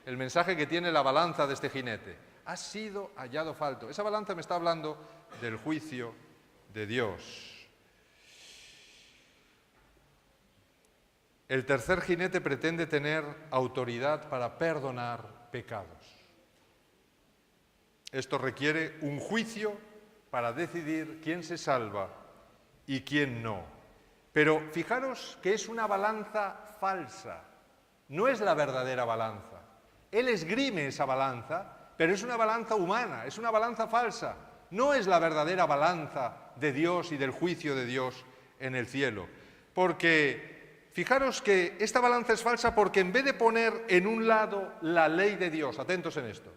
el mensaje que tiene la balanza de este jinete. Ha sido hallado falto. Esa balanza me está hablando del juicio de Dios. El tercer jinete pretende tener autoridad para perdonar pecados. Esto requiere un juicio para decidir quién se salva y quién no. Pero fijaros que es una balanza falsa, no es la verdadera balanza. Él esgrime esa balanza, pero es una balanza humana, es una balanza falsa. No es la verdadera balanza de Dios y del juicio de Dios en el cielo. Porque fijaros que esta balanza es falsa porque en vez de poner en un lado la ley de Dios, atentos en esto,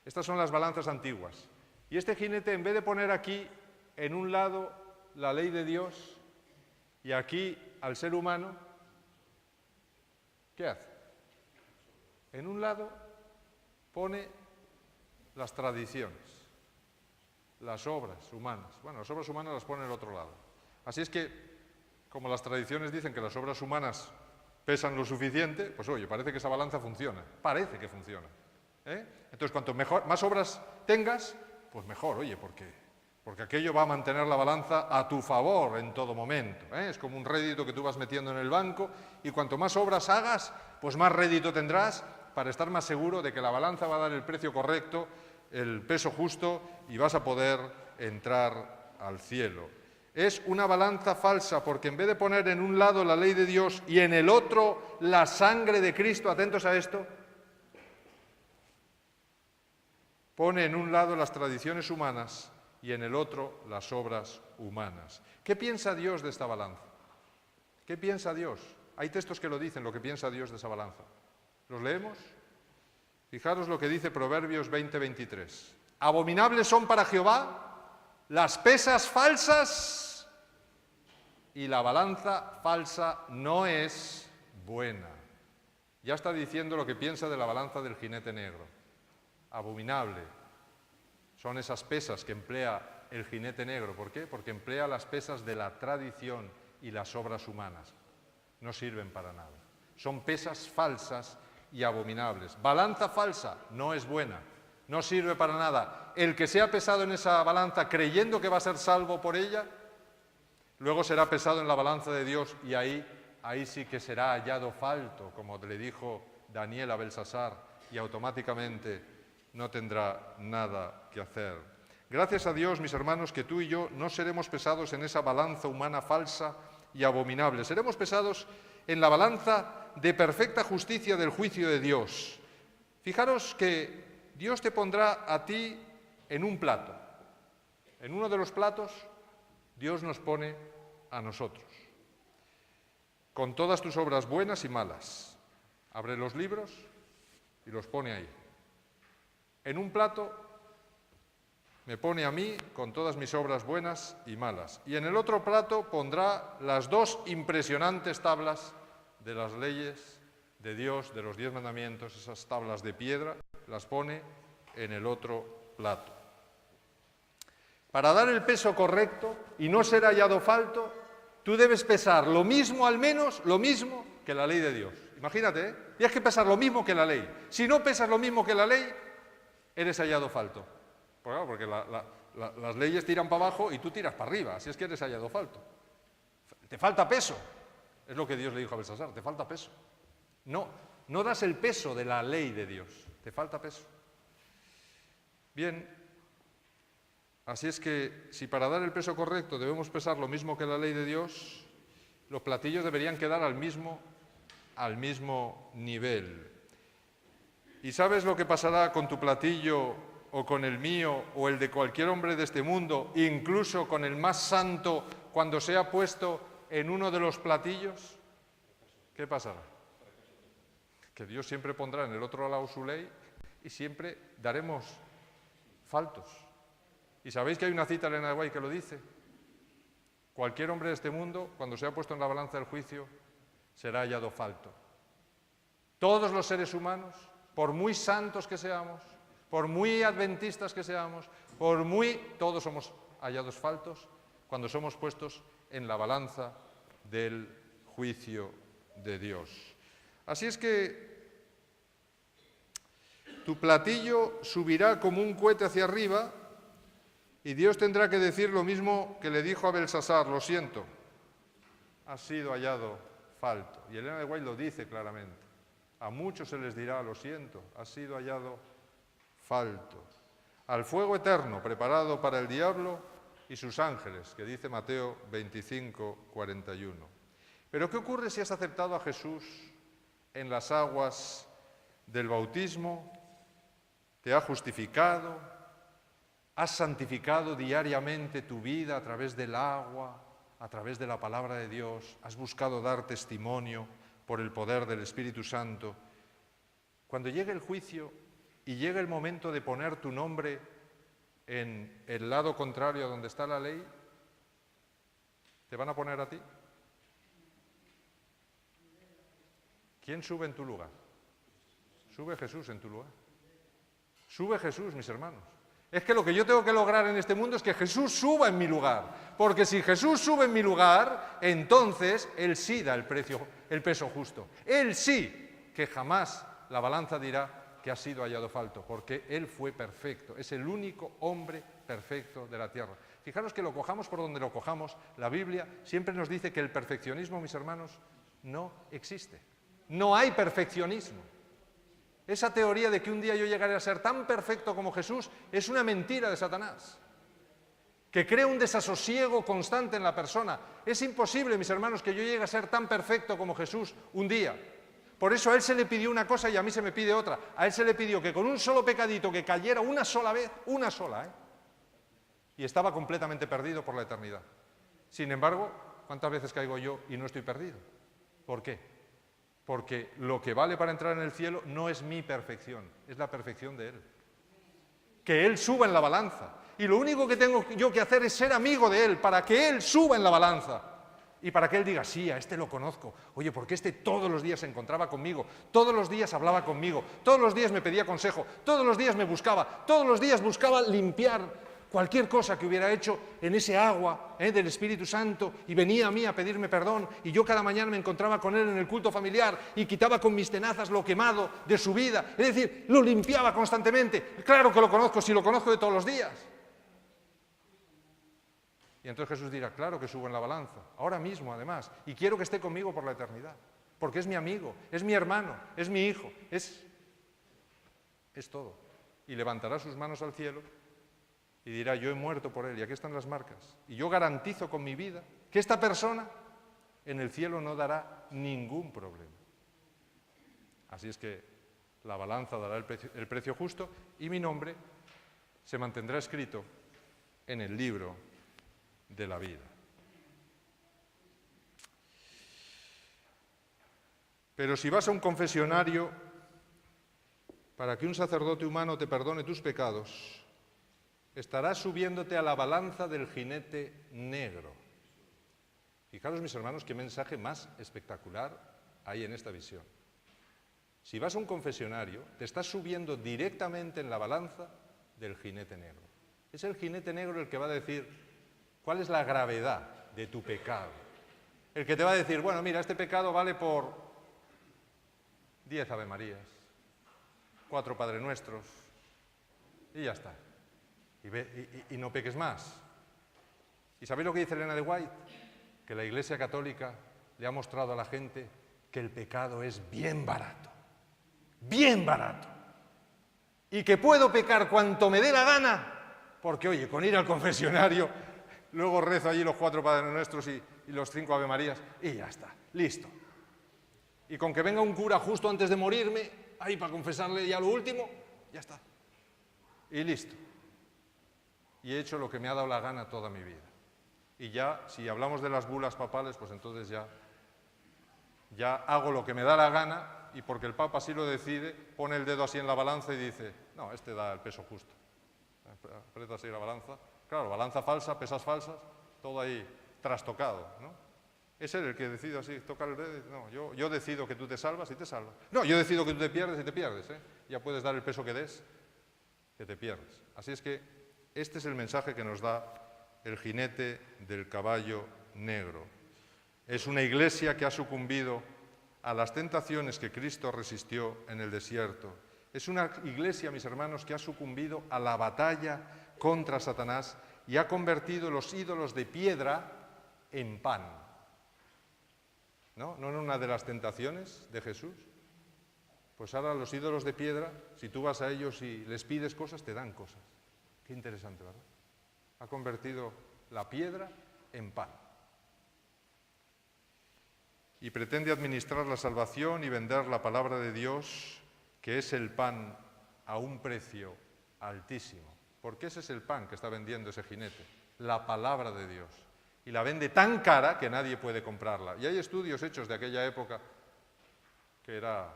estas son las balanzas antiguas, y este jinete en vez de poner aquí en un lado la ley de Dios y aquí al ser humano, ¿qué hace? En un lado pone las tradiciones, las obras humanas. Bueno, las obras humanas las pone en el otro lado. Así es que, como las tradiciones dicen que las obras humanas pesan lo suficiente, pues oye, parece que esa balanza funciona. Parece que funciona. Entonces, cuanto más obras tengas, pues mejor, oye, porque aquello va a mantener la balanza a tu favor en todo momento. Es como un rédito que tú vas metiendo en el banco y cuanto más obras hagas, pues más rédito tendrás para estar más seguro de que la balanza va a dar el precio correcto, el peso justo y vas a poder entrar al cielo. Es una balanza falsa porque en vez de poner en un lado la ley de Dios y en el otro la sangre de Cristo, atentos a esto, pone en un lado las tradiciones humanas y en el otro las obras humanas. ¿Qué piensa Dios de esta balanza? ¿Qué piensa Dios? Hay textos que lo dicen, lo que piensa Dios de esa balanza. ¿Los leemos? Fijaros lo que dice Proverbios 20:23. Abominables son para Jehová las pesas falsas y la balanza falsa no es buena. Ya está diciendo lo que piensa de la balanza del jinete negro. Abominable son esas pesas que emplea el jinete negro. ¿Por qué? Porque emplea las pesas de la tradición y las obras humanas. No sirven para nada. Son pesas falsas y abominables. Balanza falsa no es buena, no sirve para nada. El que sea pesado en esa balanza creyendo que va a ser salvo por ella, luego será pesado en la balanza de Dios y ahí sí que será hallado falto, como le dijo Daniel a Belsasar, y automáticamente no tendrá nada que hacer. Gracias a Dios, mis hermanos, que tú y yo no seremos pesados en esa balanza humana falsa y abominable. Seremos pesados en la balanza de perfecta justicia del juicio de Dios. Fijaros que Dios te pondrá a ti en un plato. En uno de los platos, Dios nos pone a nosotros, con todas tus obras buenas y malas. Abre los libros y los pone ahí. En un plato me pone a mí con todas mis obras buenas y malas. Y en el otro plato pondrá las dos impresionantes tablas de las leyes de Dios, de los 10 mandamientos, esas tablas de piedra, las pone en el otro plato. Para dar el peso correcto y no ser hallado falto, tú debes pesar lo mismo, al menos, lo mismo que la ley de Dios. Imagínate, tienes que pesar lo mismo que la ley. Si no pesas lo mismo que la ley, eres hallado falto. Porque las leyes tiran para abajo y tú tiras para arriba, así es que eres hallado falto. Te falta peso, es lo que Dios le dijo a Belsasar, te falta peso. No das el peso de la ley de Dios, te falta peso. Bien, así es que si para dar el peso correcto debemos pesar lo mismo que la ley de Dios, los platillos deberían quedar al mismo nivel. ¿Y sabes lo que pasará con tu platillo o con el mío o el de cualquier hombre de este mundo, incluso con el más santo, cuando sea puesto en uno de los platillos? ¿Qué pasará? Que Dios siempre pondrá en el otro lado su ley y siempre daremos faltos. ¿Y sabéis que hay una cita de Elena de White que lo dice? Cualquier hombre de este mundo, cuando sea puesto en la balanza del juicio, será hallado falto. Todos los seres humanos, por muy santos que seamos, por muy adventistas que seamos, todos somos hallados faltos cuando somos puestos en la balanza del juicio de Dios. Así es que tu platillo subirá como un cohete hacia arriba y Dios tendrá que decir lo mismo que le dijo a Belsasar: lo siento, has sido hallado falto. Y Elena de White lo dice claramente. A muchos se les dirá: lo siento, has sido hallado falto. Al fuego eterno preparado para el diablo y sus ángeles, que dice Mateo 25, 41. Pero ¿qué ocurre si has aceptado a Jesús en las aguas del bautismo? Te ha justificado, has santificado diariamente tu vida a través del agua, a través de la palabra de Dios, has buscado dar testimonio por el poder del Espíritu Santo. Cuando llegue el juicio y llegue el momento de poner tu nombre en el lado contrario a donde está la ley, ¿te van a poner a ti? ¿Quién sube en tu lugar? Sube Jesús en tu lugar. Sube Jesús, mis hermanos. Es que lo que yo tengo que lograr en este mundo es que Jesús suba en mi lugar. Porque si Jesús sube en mi lugar, entonces Él sí da el peso justo. Él sí, que jamás la balanza dirá que ha sido hallado falto, porque Él fue perfecto. Es el único hombre perfecto de la tierra. Fijaros que lo cojamos por donde lo cojamos, la Biblia siempre nos dice que el perfeccionismo, mis hermanos, no existe. No hay perfeccionismo. Esa teoría de que un día yo llegaré a ser tan perfecto como Jesús es una mentira de Satanás, que crea un desasosiego constante en la persona. Es imposible, mis hermanos, que yo llegue a ser tan perfecto como Jesús un día. Por eso a Él se le pidió una cosa y a mí se me pide otra. A Él se le pidió que con un solo pecadito que cayera una sola vez, una sola, y estaba completamente perdido por la eternidad. Sin embargo, ¿cuántas veces caigo yo y no estoy perdido? ¿Por qué? Porque lo que vale para entrar en el cielo no es mi perfección, es la perfección de Él. Que Él suba en la balanza. Y lo único que tengo yo que hacer es ser amigo de Él, para que Él suba en la balanza. Y para que Él diga: sí, a este lo conozco. Oye, porque este todos los días se encontraba conmigo, todos los días hablaba conmigo, todos los días me pedía consejo, todos los días me buscaba, todos los días buscaba limpiar cualquier cosa que hubiera hecho en ese agua del Espíritu Santo, y venía a mí a pedirme perdón, y yo cada mañana me encontraba con Él en el culto familiar y quitaba con mis tenazas lo quemado de su vida. Es decir, lo limpiaba constantemente. Claro que lo conozco, si lo conozco de todos los días. Y entonces Jesús dirá: claro que subo en la balanza, ahora mismo además, y quiero que esté conmigo por la eternidad, porque es mi amigo, es mi hermano, es mi hijo, es todo. Y levantará sus manos al cielo y dirá: yo he muerto por Él y aquí están las marcas. Y yo garantizo con mi vida que esta persona en el cielo no dará ningún problema. Así es que la balanza dará el precio justo y mi nombre se mantendrá escrito en el libro de la vida. Pero si vas a un confesionario para que un sacerdote humano te perdone tus pecados, estarás subiéndote a la balanza del jinete negro. Fijaros, mis hermanos, qué mensaje más espectacular hay en esta visión. Si vas a un confesionario, te estás subiendo directamente en la balanza del jinete negro. Es el jinete negro el que va a decir cuál es la gravedad de tu pecado. El que te va a decir: bueno, mira, este pecado vale por 10 Ave Marías, 4 Padre Nuestros, y ya está. Y no peques más. ¿Y sabéis lo que dice Elena de White? Que la Iglesia Católica le ha mostrado a la gente que el pecado es bien barato. Bien barato. y que puedo pecar cuanto me dé la gana, porque, oye, con ir al confesionario, luego rezo allí los 4 Padres Nuestros y los 5 Ave Marías, y ya está, listo. Y con que venga un cura justo antes de morirme, ahí para confesarle ya lo último, ya está. Y listo. Y he hecho lo que me ha dado la gana toda mi vida. Y ya, si hablamos de las bulas papales, pues entonces ya hago lo que me da la gana, y porque el Papa así lo decide, pone el dedo así en la balanza y dice, no, este da el peso justo. Aprieta así la balanza. Claro, balanza falsa, pesas falsas, todo ahí trastocado, ¿no? Es él el que decide así, toca el dedo y dice, no, yo decido que tú te salvas y te salvas. No, yo decido que tú te pierdes y te pierdes, ¿eh? Ya puedes dar el peso que des, que te pierdes. Así es que este es el mensaje que nos da el jinete del caballo negro. Es una iglesia que ha sucumbido a las tentaciones que Cristo resistió en el desierto. Es una iglesia, mis hermanos, que ha sucumbido a la batalla contra Satanás y ha convertido los ídolos de piedra en pan. ¿No? ¿No era una de las tentaciones de Jesús? Pues ahora los ídolos de piedra, si tú vas a ellos y les pides cosas, te dan cosas. Qué interesante, ¿verdad? Ha convertido la piedra en pan. Y pretende administrar la salvación y vender la palabra de Dios, que es el pan, a un precio altísimo. Porque ese es el pan que está vendiendo ese jinete, la palabra de Dios. Y la vende tan cara que nadie puede comprarla. Y hay estudios hechos de aquella época, que era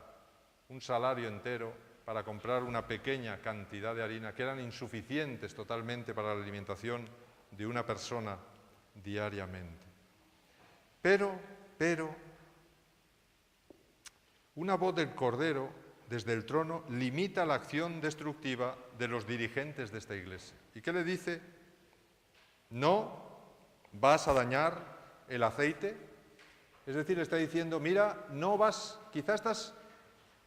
un salario entero para comprar una pequeña cantidad de harina, que eran insuficientes totalmente para la alimentación de una persona diariamente. Pero, una voz del Cordero desde el trono limita la acción destructiva de los dirigentes de esta iglesia. ¿Y qué le dice? No vas a dañar el aceite. Es decir, le está diciendo, mira, no vas, quizá estás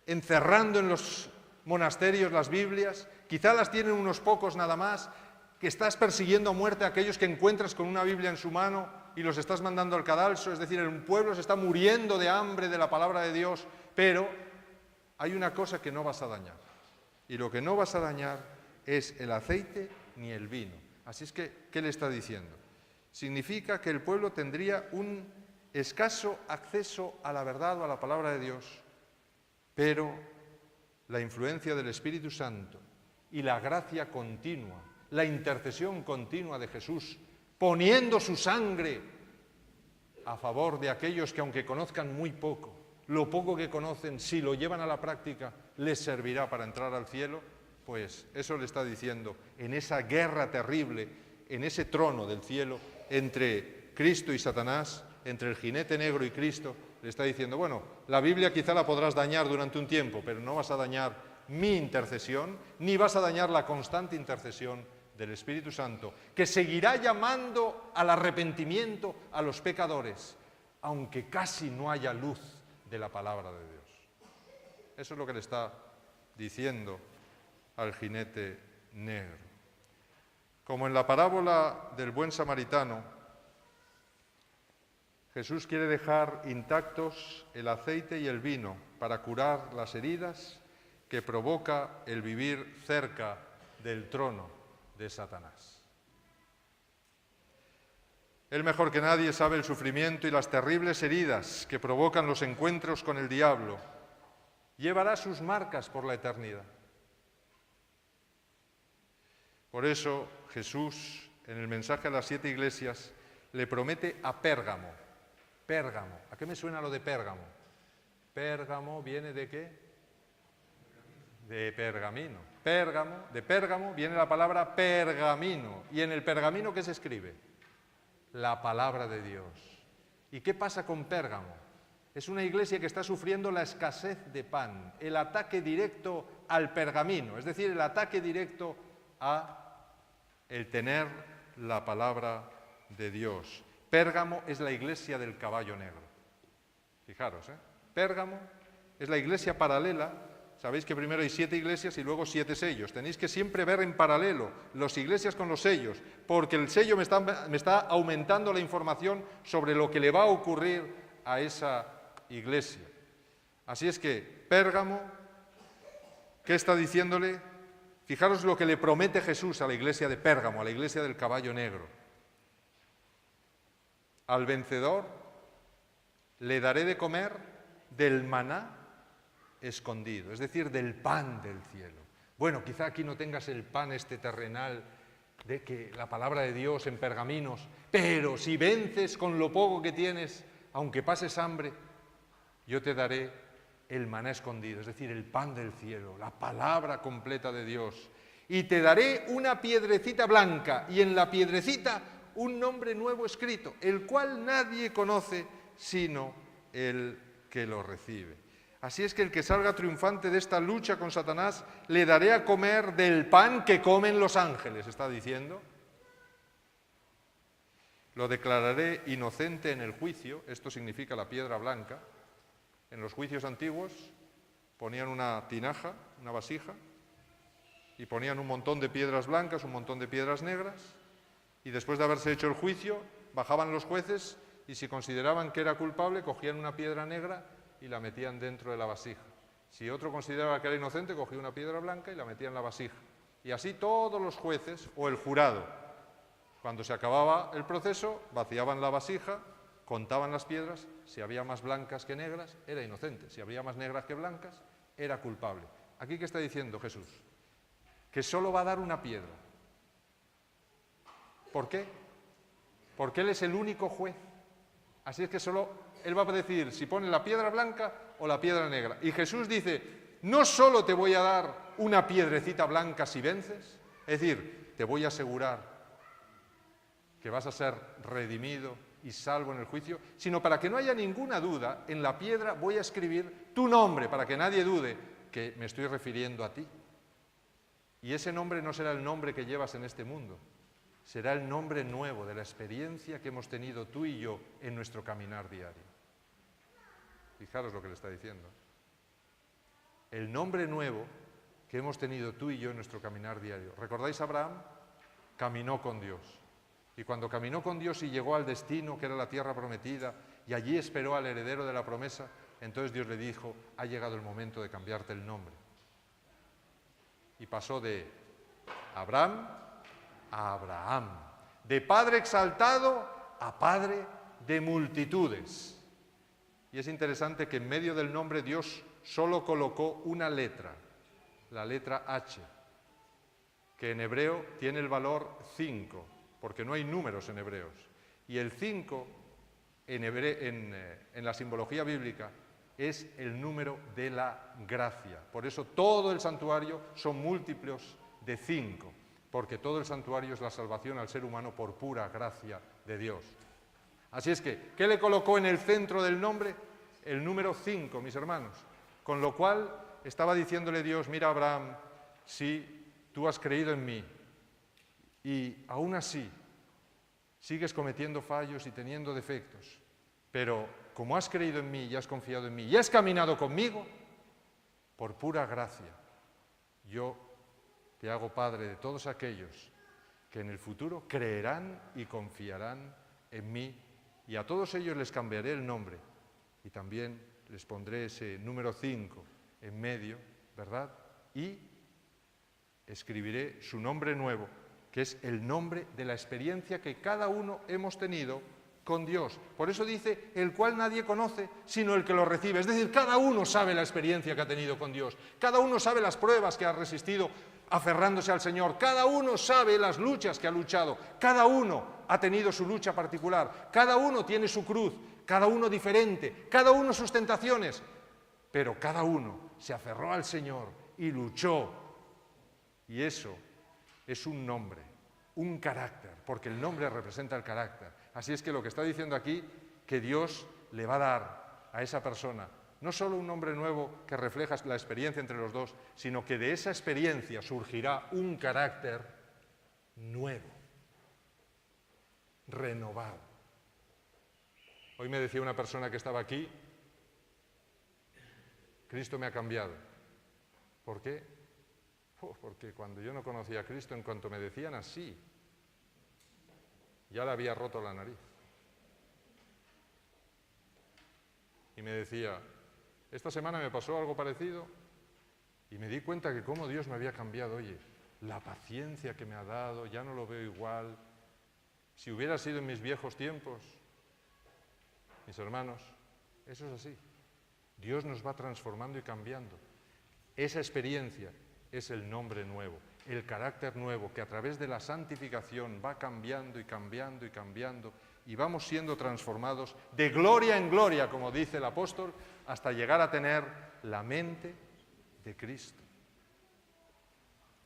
encerrando en los monasterios las Biblias, quizá las tienen unos pocos nada más, que estás persiguiendo a muerte a aquellos que encuentras con una Biblia en su mano y los estás mandando al cadalso, es decir, el pueblo se está muriendo de hambre de la palabra de Dios, pero hay una cosa que no vas a dañar, y lo que no vas a dañar es el aceite ni el vino. Así es que, ¿qué le está diciendo? Significa que el pueblo tendría un escaso acceso a la verdad o a la palabra de Dios, pero la influencia del Espíritu Santo y la gracia continua, la intercesión continua de Jesús, poniendo su sangre a favor de aquellos que, aunque conozcan muy poco, lo poco que conocen, si lo llevan a la práctica, les servirá para entrar al cielo, pues eso le está diciendo, en esa guerra terrible, en ese trono del cielo, entre Cristo y Satanás, entre el jinete negro y Cristo, le está diciendo, bueno, la Biblia quizá la podrás dañar durante un tiempo, pero no vas a dañar mi intercesión, ni vas a dañar la constante intercesión del Espíritu Santo, que seguirá llamando al arrepentimiento a los pecadores, aunque casi no haya luz de la palabra de Dios. Eso es lo que le está diciendo al jinete negro. Como en la parábola del buen samaritano, Jesús quiere dejar intactos el aceite y el vino para curar las heridas que provoca el vivir cerca del trono de Satanás. Él mejor que nadie sabe el sufrimiento y las terribles heridas que provocan los encuentros con el diablo. Llevará sus marcas por la eternidad. Por eso Jesús, en el mensaje a las 7 iglesias, le promete a Pérgamo. Pérgamo. ¿A qué me suena lo de Pérgamo? Pérgamo viene de ¿qué? De pergamino. Pérgamo, de Pérgamo viene la palabra pergamino. ¿Y en el pergamino qué se escribe? La palabra de Dios. ¿Y qué pasa con Pérgamo? Es una iglesia que está sufriendo la escasez de pan, el ataque directo al pergamino, es decir, el ataque directo a el tener la palabra de Dios. Pérgamo es la iglesia del caballo negro. Fijaros, Pérgamo es la iglesia paralela. Sabéis que primero hay 7 iglesias y luego 7 sellos. Tenéis que siempre ver en paralelo las iglesias con los sellos, porque el sello me está aumentando la información sobre lo que le va a ocurrir a esa iglesia. Así es que Pérgamo, ¿qué está diciéndole? Fijaros lo que le promete Jesús a la iglesia de Pérgamo, a la iglesia del caballo negro. Al vencedor le daré de comer del maná escondido, es decir, del pan del cielo. Bueno, quizá aquí no tengas el pan este terrenal de que la palabra de Dios en pergaminos, pero si vences con lo poco que tienes, aunque pases hambre, yo te daré el maná escondido, es decir, el pan del cielo, la palabra completa de Dios. Y te daré una piedrecita blanca, y en la piedrecita un nombre nuevo escrito, el cual nadie conoce sino el que lo recibe. Así es que el que salga triunfante de esta lucha con Satanás, le daré a comer del pan que comen los ángeles, está diciendo. Lo declararé inocente en el juicio, esto significa la piedra blanca. En los juicios antiguos ponían una tinaja, una vasija, y ponían un montón de piedras blancas, un montón de piedras negras, y después de haberse hecho el juicio, bajaban los jueces y si consideraban que era culpable, cogían una piedra negra y la metían dentro de la vasija. Si otro consideraba que era inocente, cogía una piedra blanca y la metía en la vasija. Y así todos los jueces o el jurado, cuando se acababa el proceso, vaciaban la vasija, contaban las piedras, si había más blancas que negras, era inocente, si había más negras que blancas, era culpable. ¿Aquí qué está diciendo Jesús? Que solo va a dar una piedra. ¿Por qué? Porque Él es el único juez. Así es que solo Él va a decidir si pone la piedra blanca o la piedra negra. Y Jesús dice, no solo te voy a dar una piedrecita blanca si vences, es decir, te voy a asegurar que vas a ser redimido y salvo en el juicio, sino para que no haya ninguna duda, en la piedra voy a escribir tu nombre, para que nadie dude que me estoy refiriendo a ti. Y ese nombre no será el nombre que llevas en este mundo, será el nombre nuevo de la experiencia que hemos tenido tú y yo en nuestro caminar diario. Fijaros lo que le está diciendo. El nombre nuevo que hemos tenido tú y yo en nuestro caminar diario. ¿Recordáis a Abraham? Caminó con Dios. Y cuando caminó con Dios y llegó al destino, que era la tierra prometida, y allí esperó al heredero de la promesa, entonces Dios le dijo, ha llegado el momento de cambiarte el nombre. Y pasó de Abraham a Abraham, de padre exaltado a padre de multitudes. Y es interesante que en medio del nombre Dios solo colocó una letra, la letra H, que en hebreo tiene el valor 5, porque no hay números en hebreos. Y el 5 en la simbología bíblica es el número de la gracia. Por eso todo el santuario son múltiplos de 5, porque todo el santuario es la salvación al ser humano por pura gracia de Dios. Así es que, ¿qué le colocó en el centro del nombre? El número 5, mis hermanos. Con lo cual estaba diciéndole Dios, mira Abraham, si tú has creído en mí y aún así sigues cometiendo fallos y teniendo defectos, pero como has creído en mí y has confiado en mí y has caminado conmigo, por pura gracia, yo te hago padre de todos aquellos que en el futuro creerán y confiarán en mí, y a todos ellos les cambiaré el nombre y también les pondré ese número 5 en medio, ¿verdad? Y escribiré su nombre nuevo, que es el nombre de la experiencia que cada uno hemos tenido con Dios. Por eso dice, el cual nadie conoce, sino el que lo recibe. Es decir, cada uno sabe la experiencia que ha tenido con Dios. Cada uno sabe las pruebas que ha resistido aferrándose al Señor. Cada uno sabe las luchas que ha luchado. Cada uno ha tenido su lucha particular. Cada uno tiene su cruz. Cada uno diferente. Cada uno sus tentaciones. Pero cada uno se aferró al Señor y luchó. Y eso es un nombre, un carácter, porque el nombre representa el carácter. Así es que lo que está diciendo aquí, que Dios le va a dar a esa persona no solo un nombre nuevo que refleja la experiencia entre los dos, sino que de esa experiencia surgirá un carácter nuevo, renovado. Hoy me decía una persona que estaba aquí, Cristo me ha cambiado. ¿Por qué? Porque cuando yo no conocía a Cristo, en cuanto me decían así, ya le había roto la nariz. Y me decía, esta semana me pasó algo parecido y me di cuenta que cómo Dios me había cambiado. Oye, la paciencia que me ha dado, ya no lo veo igual. Si hubiera sido en mis viejos tiempos, mis hermanos, eso es así. Dios nos va transformando y cambiando. Esa experiencia es el nombre nuevo, el carácter nuevo que a través de la santificación va cambiando y cambiando y cambiando y vamos siendo transformados de gloria en gloria, como dice el apóstol, hasta llegar a tener la mente de Cristo.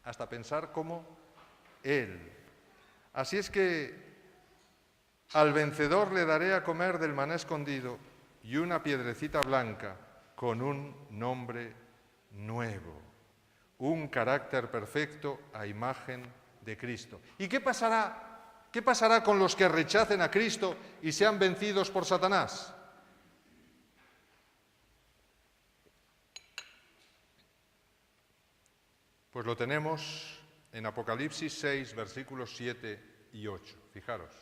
Hasta pensar como Él. Así es que al vencedor le daré a comer del maná escondido y una piedrecita blanca con un nombre nuevo, un carácter perfecto a imagen de Cristo. ¿Y qué pasará? ¿Qué pasará con los que rechacen a Cristo y sean vencidos por Satanás? Pues lo tenemos en Apocalipsis 6, versículos 7 y 8. Fijaros.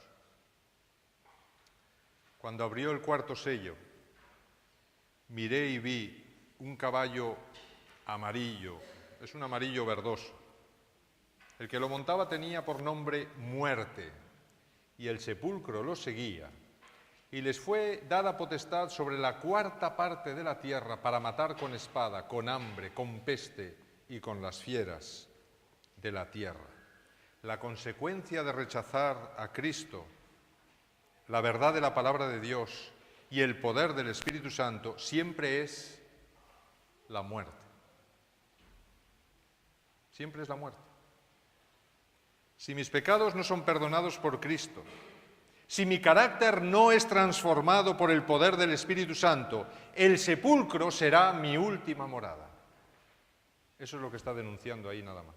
Cuando abrió el cuarto sello, miré y vi un caballo amarillo, es un amarillo verdoso. El que lo montaba tenía por nombre Muerte, y el sepulcro lo seguía, y les fue dada potestad sobre la cuarta parte de la tierra para matar con espada, con hambre, con peste y con las fieras de la tierra. La consecuencia de rechazar a Cristo, la verdad de la palabra de Dios y el poder del Espíritu Santo siempre es la muerte. Siempre es la muerte. Si mis pecados no son perdonados por Cristo, si mi carácter no es transformado por el poder del Espíritu Santo, el sepulcro será mi última morada. Eso es lo que está denunciando ahí nada más.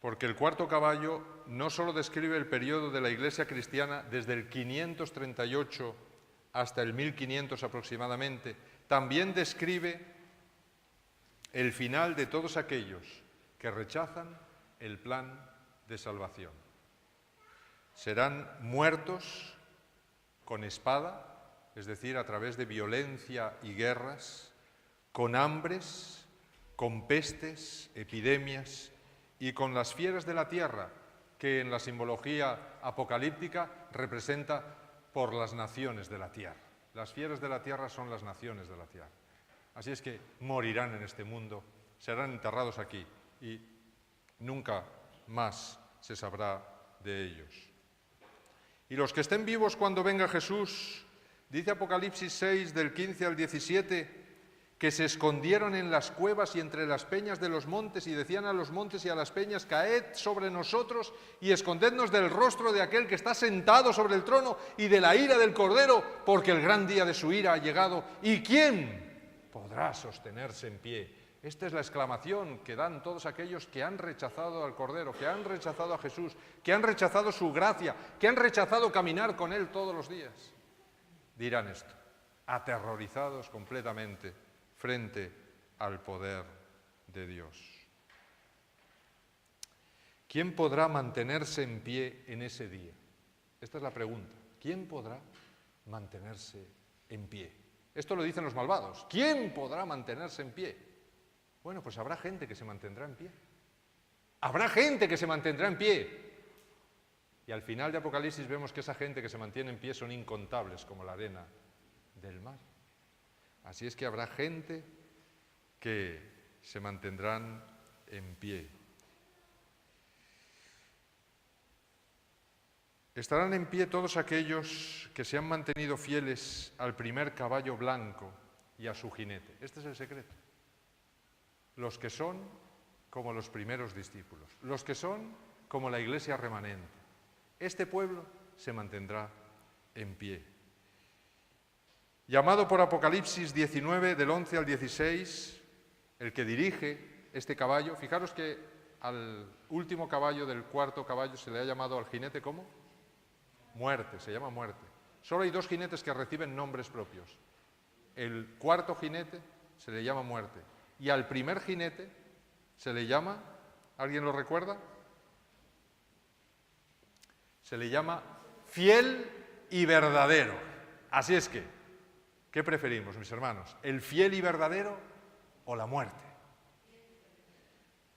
Porque el cuarto caballo no solo describe el periodo de la Iglesia cristiana desde el 538 hasta el 1500 aproximadamente, también describe el final de todos aquellos que rechazan el plan de salvación. Serán muertos con espada, es decir, a través de violencia y guerras, con hambres, con pestes, epidemias y con las fieras de la tierra, que en la simbología apocalíptica representa por las naciones de la tierra. Las fieras de la tierra son las naciones de la tierra. Así es que morirán en este mundo, serán enterrados aquí y nunca más se sabrá de ellos. Y los que estén vivos cuando venga Jesús, dice Apocalipsis 6, del 15 al 17, que se escondieron en las cuevas y entre las peñas de los montes y decían a los montes y a las peñas, caed sobre nosotros y escondednos del rostro de aquel que está sentado sobre el trono y de la ira del Cordero, porque el gran día de su ira ha llegado. ¿Y quién podrá sostenerse en pie? Esta es la exclamación que dan todos aquellos que han rechazado al Cordero, que han rechazado a Jesús, que han rechazado su gracia, que han rechazado caminar con Él todos los días. Dirán esto, aterrorizados completamente frente al poder de Dios. ¿Quién podrá mantenerse en pie en ese día? Esta es la pregunta. ¿Quién podrá mantenerse en pie? Esto lo dicen los malvados. ¿Quién podrá mantenerse en pie? Bueno, pues habrá gente que se mantendrá en pie. Habrá gente que se mantendrá en pie. Y al final de Apocalipsis vemos que esa gente que se mantiene en pie son incontables como la arena del mar. Así es que habrá gente que se mantendrán en pie. Estarán en pie todos aquellos que se han mantenido fieles al primer caballo blanco y a su jinete. Este es el secreto. Los que son como los primeros discípulos, los que son como la iglesia remanente. Este pueblo se mantendrá en pie. Llamado por Apocalipsis 19, del 11 al 16, el que dirige este caballo, fijaros que al último caballo del cuarto caballo se le ha llamado al jinete ¿cómo? Muerte, se llama Muerte. Solo hay dos jinetes que reciben nombres propios. El cuarto jinete se le llama Muerte y al primer jinete se le llama, ¿alguien lo recuerda? Se le llama Fiel y Verdadero. Así es que, ¿qué preferimos, mis hermanos? ¿El fiel y verdadero o la muerte?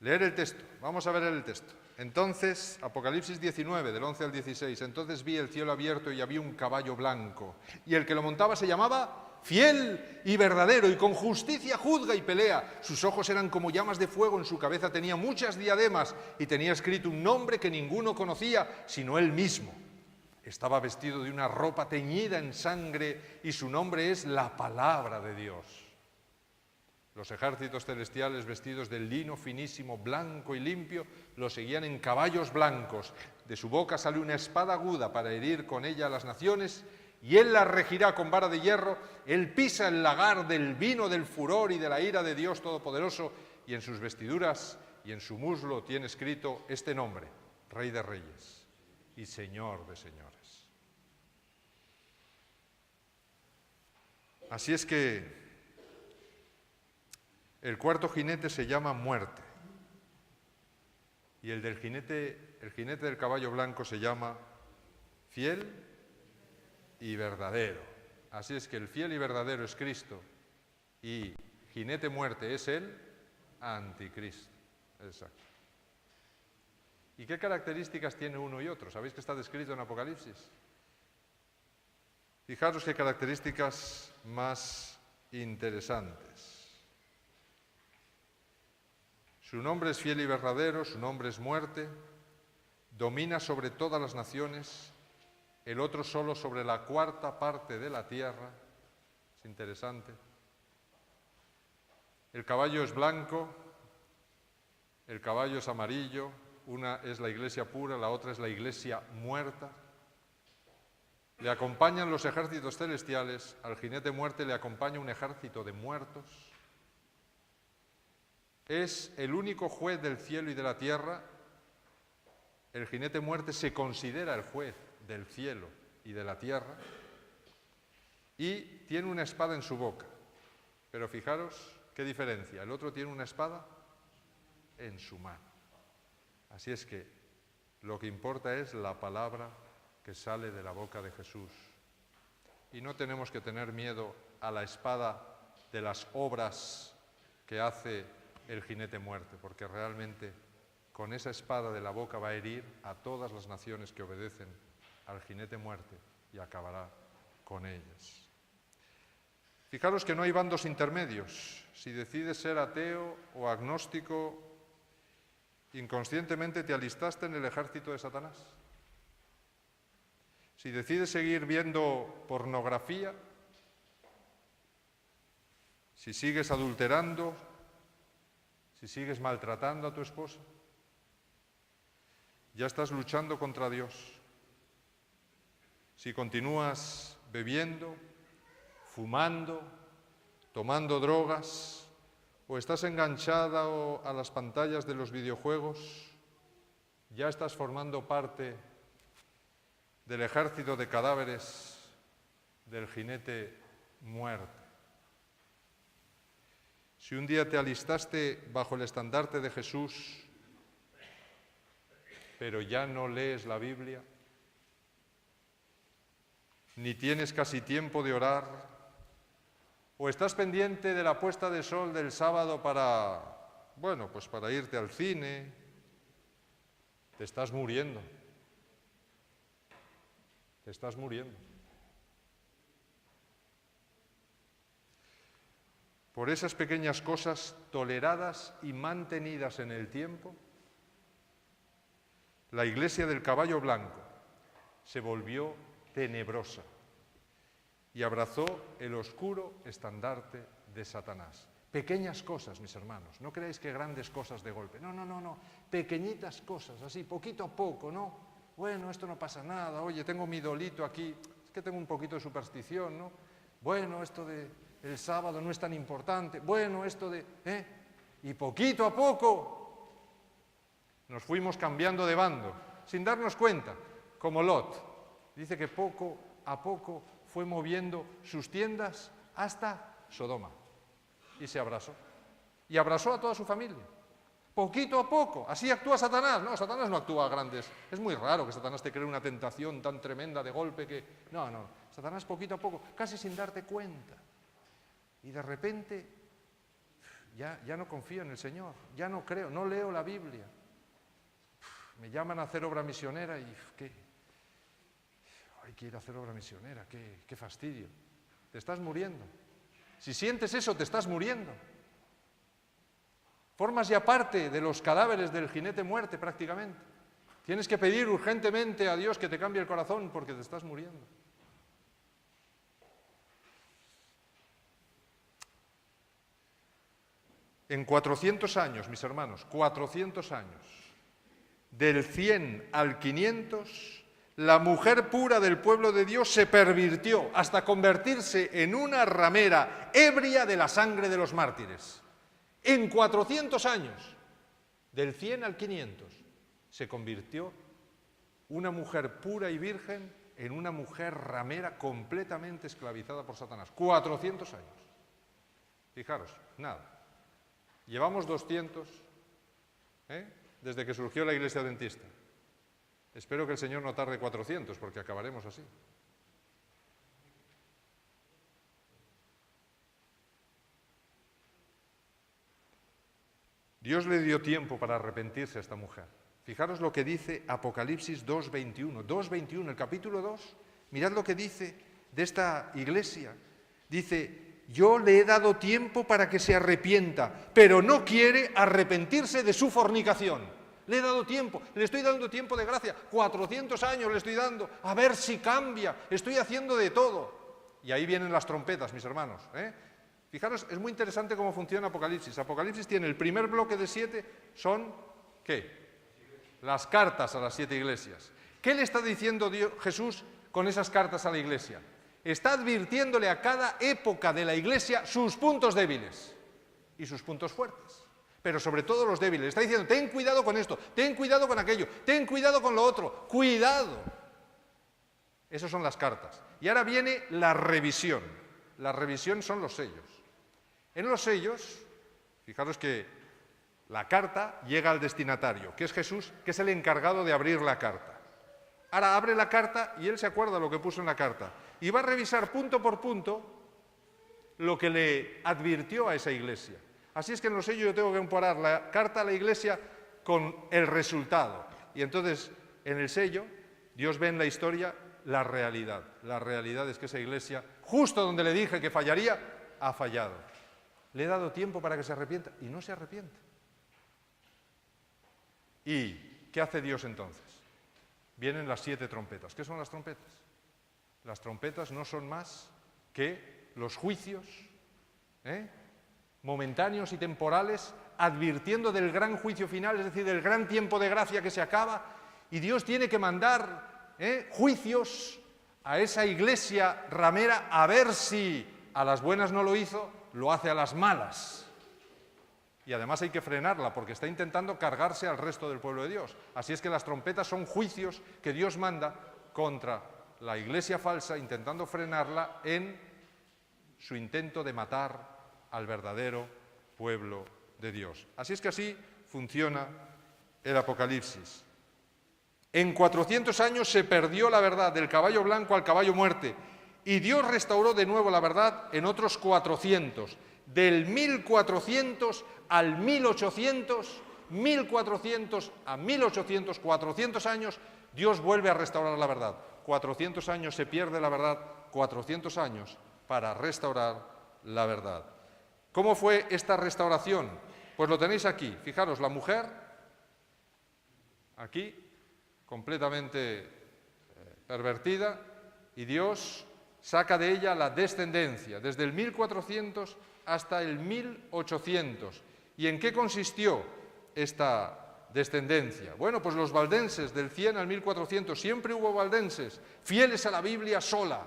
Leer el texto, vamos a ver el texto. Entonces, Apocalipsis 19, del 11 al 16, entonces vi el cielo abierto y había un caballo blanco, y el que lo montaba se llamaba Fiel y Verdadero, y con justicia juzga y pelea. Sus ojos eran como llamas de fuego, en su cabeza tenía muchas diademas, y tenía escrito un nombre que ninguno conocía, sino él mismo. Estaba vestido de una ropa teñida en sangre, y su nombre es la Palabra de Dios. Los ejércitos celestiales, vestidos de lino finísimo, blanco y limpio, lo seguían en caballos blancos. De su boca sale una espada aguda para herir con ella a las naciones, y él la regirá con vara de hierro. Él pisa el lagar del vino del furor y de la ira de Dios Todopoderoso, y en sus vestiduras y en su muslo tiene escrito este nombre: Rey de Reyes y Señor de Señores. Así es que el cuarto jinete se llama Muerte, y el jinete del caballo blanco se llama Fiel y Verdadero. Así es que el fiel y verdadero es Cristo, y jinete muerte es el anticristo. Exacto. ¿Y qué características tiene uno y otro? ¿Sabéis que está descrito en Apocalipsis? Fijaros qué características más interesantes. Su nombre es fiel y verdadero, su nombre es muerte, domina sobre todas las naciones, el otro solo sobre la cuarta parte de la tierra. Es interesante. El caballo es blanco, el caballo es amarillo, una es la iglesia pura, la otra es la iglesia muerta. Le acompañan los ejércitos celestiales, al jinete muerte le acompaña un ejército de muertos. Es el único juez del cielo y de la tierra. El jinete muerte se considera el juez del cielo y de la tierra, y tiene una espada en su boca. Pero fijaros qué diferencia. El otro tiene una espada en su mano. Así es que lo que importa es la palabra que sale de la boca de Jesús. Y no tenemos que tener miedo a la espada de las obras que hace el jinete muerte, porque realmente con esa espada de la boca va a herir a todas las naciones que obedecen al jinete muerte y acabará con ellas. Fijaros que no hay bandos intermedios. Si decides ser ateo o agnóstico, inconscientemente te alistaste en el ejército de Satanás. Si decides seguir viendo pornografía, si sigues adulterando, si sigues maltratando a tu esposa, ya estás luchando contra Dios. Si continúas bebiendo, fumando, tomando drogas, o estás enganchada a las pantallas de los videojuegos, ya estás formando parte del ejército de cadáveres del jinete muerte. Si un día te alistaste bajo el estandarte de Jesús, pero ya no lees la Biblia, ni tienes casi tiempo de orar, o estás pendiente de la puesta de sol del sábado para irte al cine, te estás muriendo. Te estás muriendo. Por esas pequeñas cosas toleradas y mantenidas en el tiempo, la iglesia del caballo blanco se volvió tenebrosa y abrazó el oscuro estandarte de Satanás. Pequeñas cosas, mis hermanos, no creáis que grandes cosas de golpe, no, pequeñitas cosas, así, poquito a poco, ¿no? Bueno, esto no pasa nada, oye, tengo mi idolito aquí, es que tengo un poquito de superstición, ¿no? Bueno, esto del sábado no es tan importante, bueno, esto y poquito a poco nos fuimos cambiando de bando, sin darnos cuenta, como Lot. Dice que poco a poco fue moviendo sus tiendas hasta Sodoma y se abrazó. Y abrazó a toda su familia. Poquito a poco. Así actúa Satanás. No, Satanás no actúa a grandes. Es muy raro que Satanás te cree una tentación tan tremenda de golpe que... No. Satanás poquito a poco, casi sin darte cuenta. Y de repente ya no confío en el Señor, ya no creo, no leo la Biblia. Me llaman a hacer obra misionera y ¿qué? Hay que ir a hacer obra misionera, qué fastidio. Te estás muriendo. Si sientes eso, te estás muriendo. Formas ya parte de los cadáveres del jinete muerte prácticamente. Tienes que pedir urgentemente a Dios que te cambie el corazón porque te estás muriendo. En 400 años, mis hermanos, 400 años, del 100 al 500, la mujer pura del pueblo de Dios se pervirtió hasta convertirse en una ramera ebria de la sangre de los mártires. En 400 años, del 100 al 500, se convirtió una mujer pura y virgen en una mujer ramera completamente esclavizada por Satanás. 400 años. Fijaros, nada. Llevamos 200, desde que surgió la Iglesia Adventista. Espero que el Señor no tarde 400, porque acabaremos así. Dios le dio tiempo para arrepentirse a esta mujer. Fijaros lo que dice Apocalipsis 2:21. 2:21, el capítulo 2. Mirad lo que dice de esta iglesia. Dice: yo le he dado tiempo para que se arrepienta, pero no quiere arrepentirse de su fornicación. Le he dado tiempo, le estoy dando tiempo de gracia. 400 años le estoy dando, a ver si cambia. Estoy haciendo de todo. Y ahí vienen las trompetas, mis hermanos. Fijaros, es muy interesante cómo funciona Apocalipsis. Apocalipsis tiene el primer bloque de 7, son, ¿qué? Las cartas a las 7 iglesias. ¿Qué le está diciendo Jesús con esas cartas a la iglesia? Está advirtiéndole a cada época de la iglesia sus puntos débiles y sus puntos fuertes, pero sobre todo los débiles. Está diciendo: ten cuidado con esto, ten cuidado con aquello, ten cuidado con lo otro, cuidado. Esas son las cartas. Y ahora viene la revisión. La revisión son los sellos. En los sellos, fijaros que la carta llega al destinatario, que es Jesús, que es el encargado de abrir la carta. Ahora abre la carta y él se acuerda lo que puso en la carta. Y va a revisar punto por punto lo que le advirtió a esa iglesia. Así es que en los sellos yo tengo que comparar la carta a la iglesia con el resultado. Y entonces, en el sello, Dios ve en la historia la realidad. La realidad es que esa iglesia, justo donde le dije que fallaría, ha fallado. Le he dado tiempo para que se arrepienta y no se arrepiente. ¿Y qué hace Dios entonces? Vienen las 7 trompetas. ¿Qué son las trompetas? Las trompetas no son más que los juicios momentáneos y temporales, advirtiendo del gran juicio final, es decir, del gran tiempo de gracia que se acaba, y Dios tiene que mandar juicios a esa iglesia ramera a ver si a las buenas no lo hizo, lo hace a las malas. Y además hay que frenarla porque está intentando cargarse al resto del pueblo de Dios. Así es que las trompetas son juicios que Dios manda contra la iglesia falsa, intentando frenarla en su intento de matar al verdadero pueblo de Dios. Así es que así funciona el Apocalipsis. En 400 años se perdió la verdad, del caballo blanco al caballo muerte, y Dios restauró de nuevo la verdad en otros 400. Del 1400 al 1800, 1400 a 1800, 400 años, Dios vuelve a restaurar la verdad. 400 años se pierde la verdad, 400 años para restaurar la verdad. ¿Cómo fue esta restauración? Pues lo tenéis aquí. Fijaros, la mujer, aquí, completamente pervertida, y Dios saca de ella la descendencia, desde el 1400 hasta el 1800. ¿Y en qué consistió esta descendencia? Bueno, pues los valdenses del 100 al 1400, siempre hubo valdenses, fieles a la Biblia sola.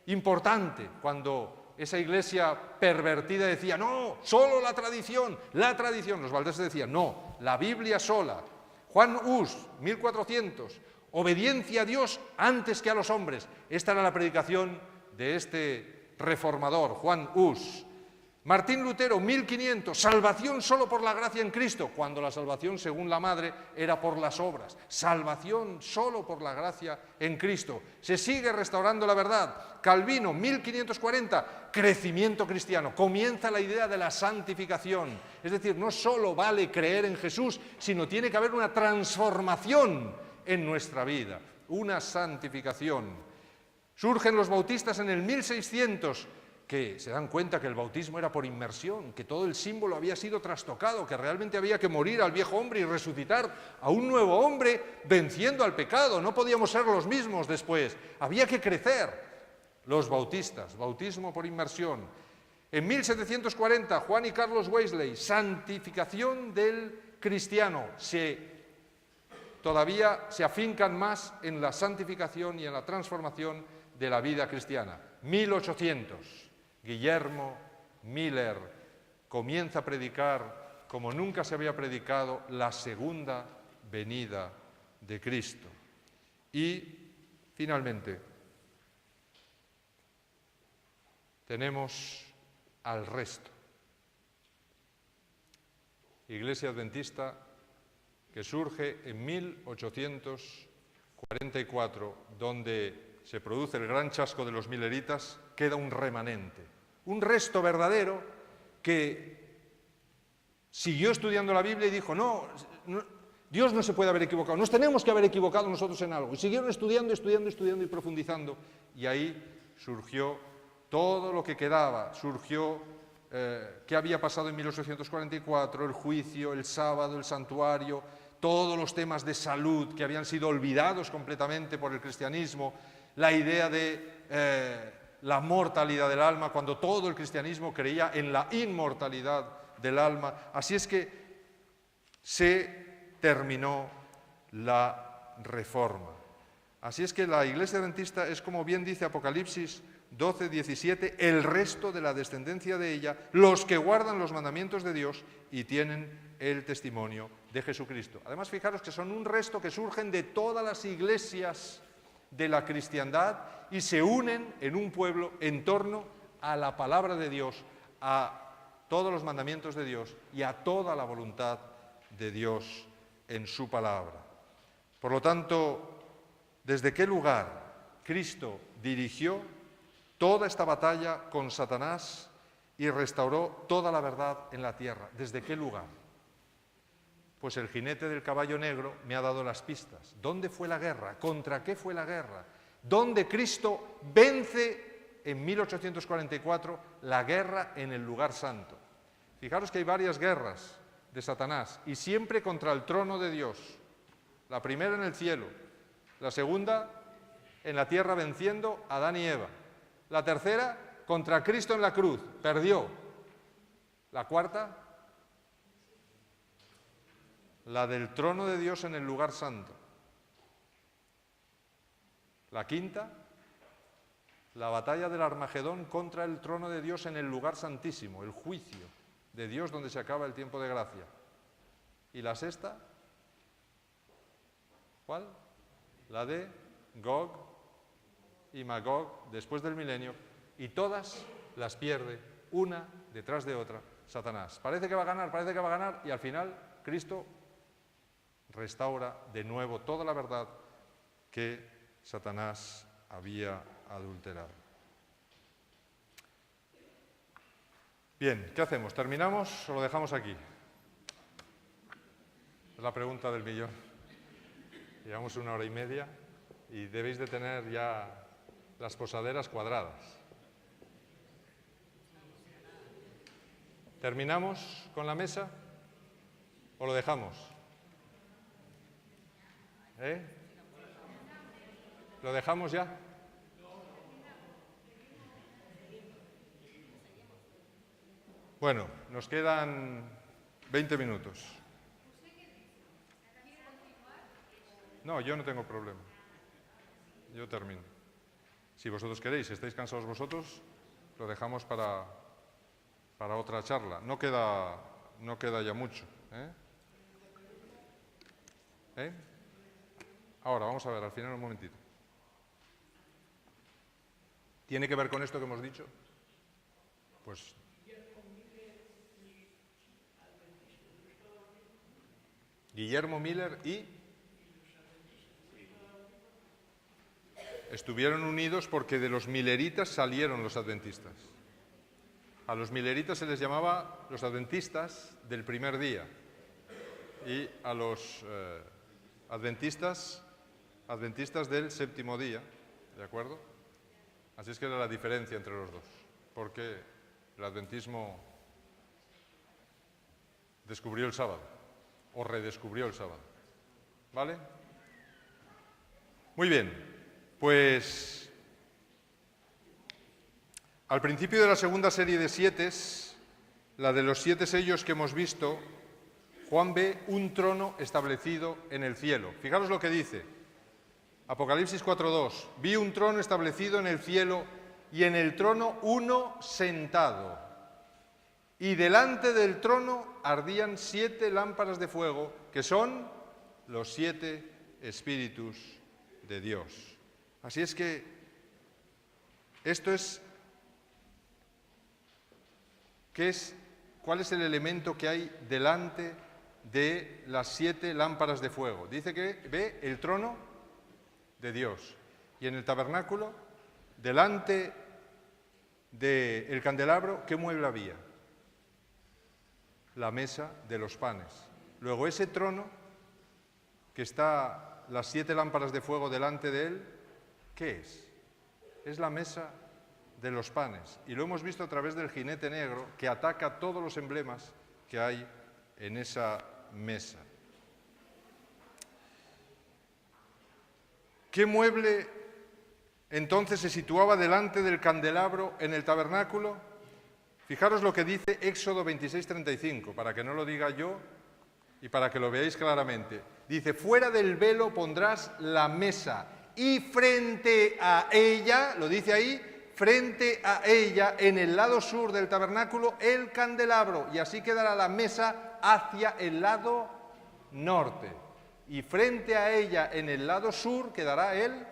Importante, cuando esa iglesia pervertida decía: no, solo la tradición, los valdenses decían: no, la Biblia sola. Juan Hus, 1400, obediencia a Dios antes que a los hombres. Esta era la predicación de este reformador, Juan Hus. Martín Lutero, 1500, salvación solo por la gracia en Cristo, cuando la salvación, según la madre, era por las obras. Salvación solo por la gracia en Cristo. Se sigue restaurando la verdad. Calvino, 1540, crecimiento cristiano. Comienza la idea de la santificación. Es decir, no solo vale creer en Jesús, sino tiene que haber una transformación en nuestra vida, una santificación. Surgen los bautistas en el 1600, que se dan cuenta que el bautismo era por inmersión, que todo el símbolo había sido trastocado, que realmente había que morir al viejo hombre y resucitar a un nuevo hombre venciendo al pecado. No podíamos ser los mismos después, había que crecer. Los bautistas, bautismo por inmersión. En 1740, Juan y Carlos Wesley, santificación del cristiano. Todavía se afincan más en la santificación y en la transformación de la vida cristiana. 1800. Guillermo Miller comienza a predicar como nunca se había predicado la segunda venida de Cristo. Y, finalmente, tenemos al resto. Iglesia Adventista que surge en 1844, donde se produce el gran chasco de los mileritas, queda un remanente, un resto verdadero que siguió estudiando la Biblia y dijo, no, Dios no se puede haber equivocado, nos tenemos que haber equivocado nosotros en algo. Y siguieron estudiando y profundizando, y ahí surgió todo lo que quedaba, surgió qué había pasado en 1844, el juicio, el sábado, el santuario, todos los temas de salud que habían sido olvidados completamente por el cristianismo, la idea de la mortalidad del alma, cuando todo el cristianismo creía en la inmortalidad del alma. Así es que se terminó la reforma. Así es que la Iglesia Adventista es, como bien dice Apocalipsis 12, 17, el resto de la descendencia de ella, los que guardan los mandamientos de Dios y tienen el testimonio de Jesucristo. Además, fijaros que son un resto que surgen de todas las iglesias de la cristiandad y se unen en un pueblo en torno a la palabra de Dios, a todos los mandamientos de Dios y a toda la voluntad de Dios en su palabra. Por lo tanto, ¿desde qué lugar Cristo dirigió toda esta batalla con Satanás y restauró toda la verdad en la tierra? ¿Desde qué lugar? Pues el jinete del caballo negro me ha dado las pistas. ¿Dónde fue la guerra? ¿Contra qué fue la guerra? ¿Dónde Cristo vence en 1844 la guerra en el lugar santo? Fijaros que hay varias guerras de Satanás y siempre contra el trono de Dios. La primera en el cielo, la segunda en la tierra venciendo a Adán y Eva. La tercera contra Cristo en la cruz, perdió. La cuarta, la del trono de Dios en el lugar santo. La quinta, la batalla del Armagedón contra el trono de Dios en el lugar santísimo, el juicio de Dios donde se acaba el tiempo de gracia. Y la sexta, ¿cuál? La de Gog y Magog después del milenio, y todas las pierde una detrás de otra Satanás. Parece que va a ganar, y al final Cristo restaura de nuevo toda la verdad que Satanás había adulterado. Bien, ¿qué hacemos? ¿Terminamos o lo dejamos aquí? Es la pregunta del millón. Llevamos 1 hora y media y debéis de tener ya las posaderas cuadradas. ¿Terminamos con la mesa o lo dejamos? ¿Lo dejamos ya? Bueno, nos quedan 20 minutos. No, yo no tengo problema. Yo termino. Si vosotros queréis, si estáis cansados vosotros, lo dejamos para otra charla. No queda ya mucho. Ahora, vamos a ver, al final un momentito. ¿Tiene que ver con esto que hemos dicho? Pues Guillermo Miller y estuvieron unidos porque de los mileritas salieron los adventistas. A los mileritas se les llamaba los adventistas del primer día y a los adventistas del séptimo día, ¿de acuerdo? Así es que era la diferencia entre los dos, porque el adventismo descubrió el sábado, o redescubrió el sábado, ¿vale? Muy bien, pues al principio de la segunda serie de 7, la de los 7 sellos que hemos visto, Juan ve un trono establecido en el cielo. Fijaros lo que dice, Apocalipsis 4:2, vi un trono establecido en el cielo y en el trono uno sentado. Y delante del trono ardían 7 lámparas de fuego, que son los 7 espíritus de Dios. Así es que esto es, ¿cuál es el elemento que hay delante de las 7 lámparas de fuego? Dice que ve el trono de Dios. Y en el tabernáculo, delante del candelabro, ¿qué mueble había? La mesa de los panes. Luego ese trono, que está las 7 lámparas de fuego delante de él, ¿qué es? Es la mesa de los panes. Y lo hemos visto a través del jinete negro, que ataca todos los emblemas que hay en esa mesa. ¿Qué mueble entonces se situaba delante del candelabro en el tabernáculo? Fijaros lo que dice Éxodo 26:35, para que no lo diga yo y para que lo veáis claramente. Dice, fuera del velo pondrás la mesa y frente a ella, lo dice ahí, frente a ella, en el lado sur del tabernáculo, el candelabro, y así quedará la mesa hacia el lado norte. Y frente a ella, en el lado sur, quedará el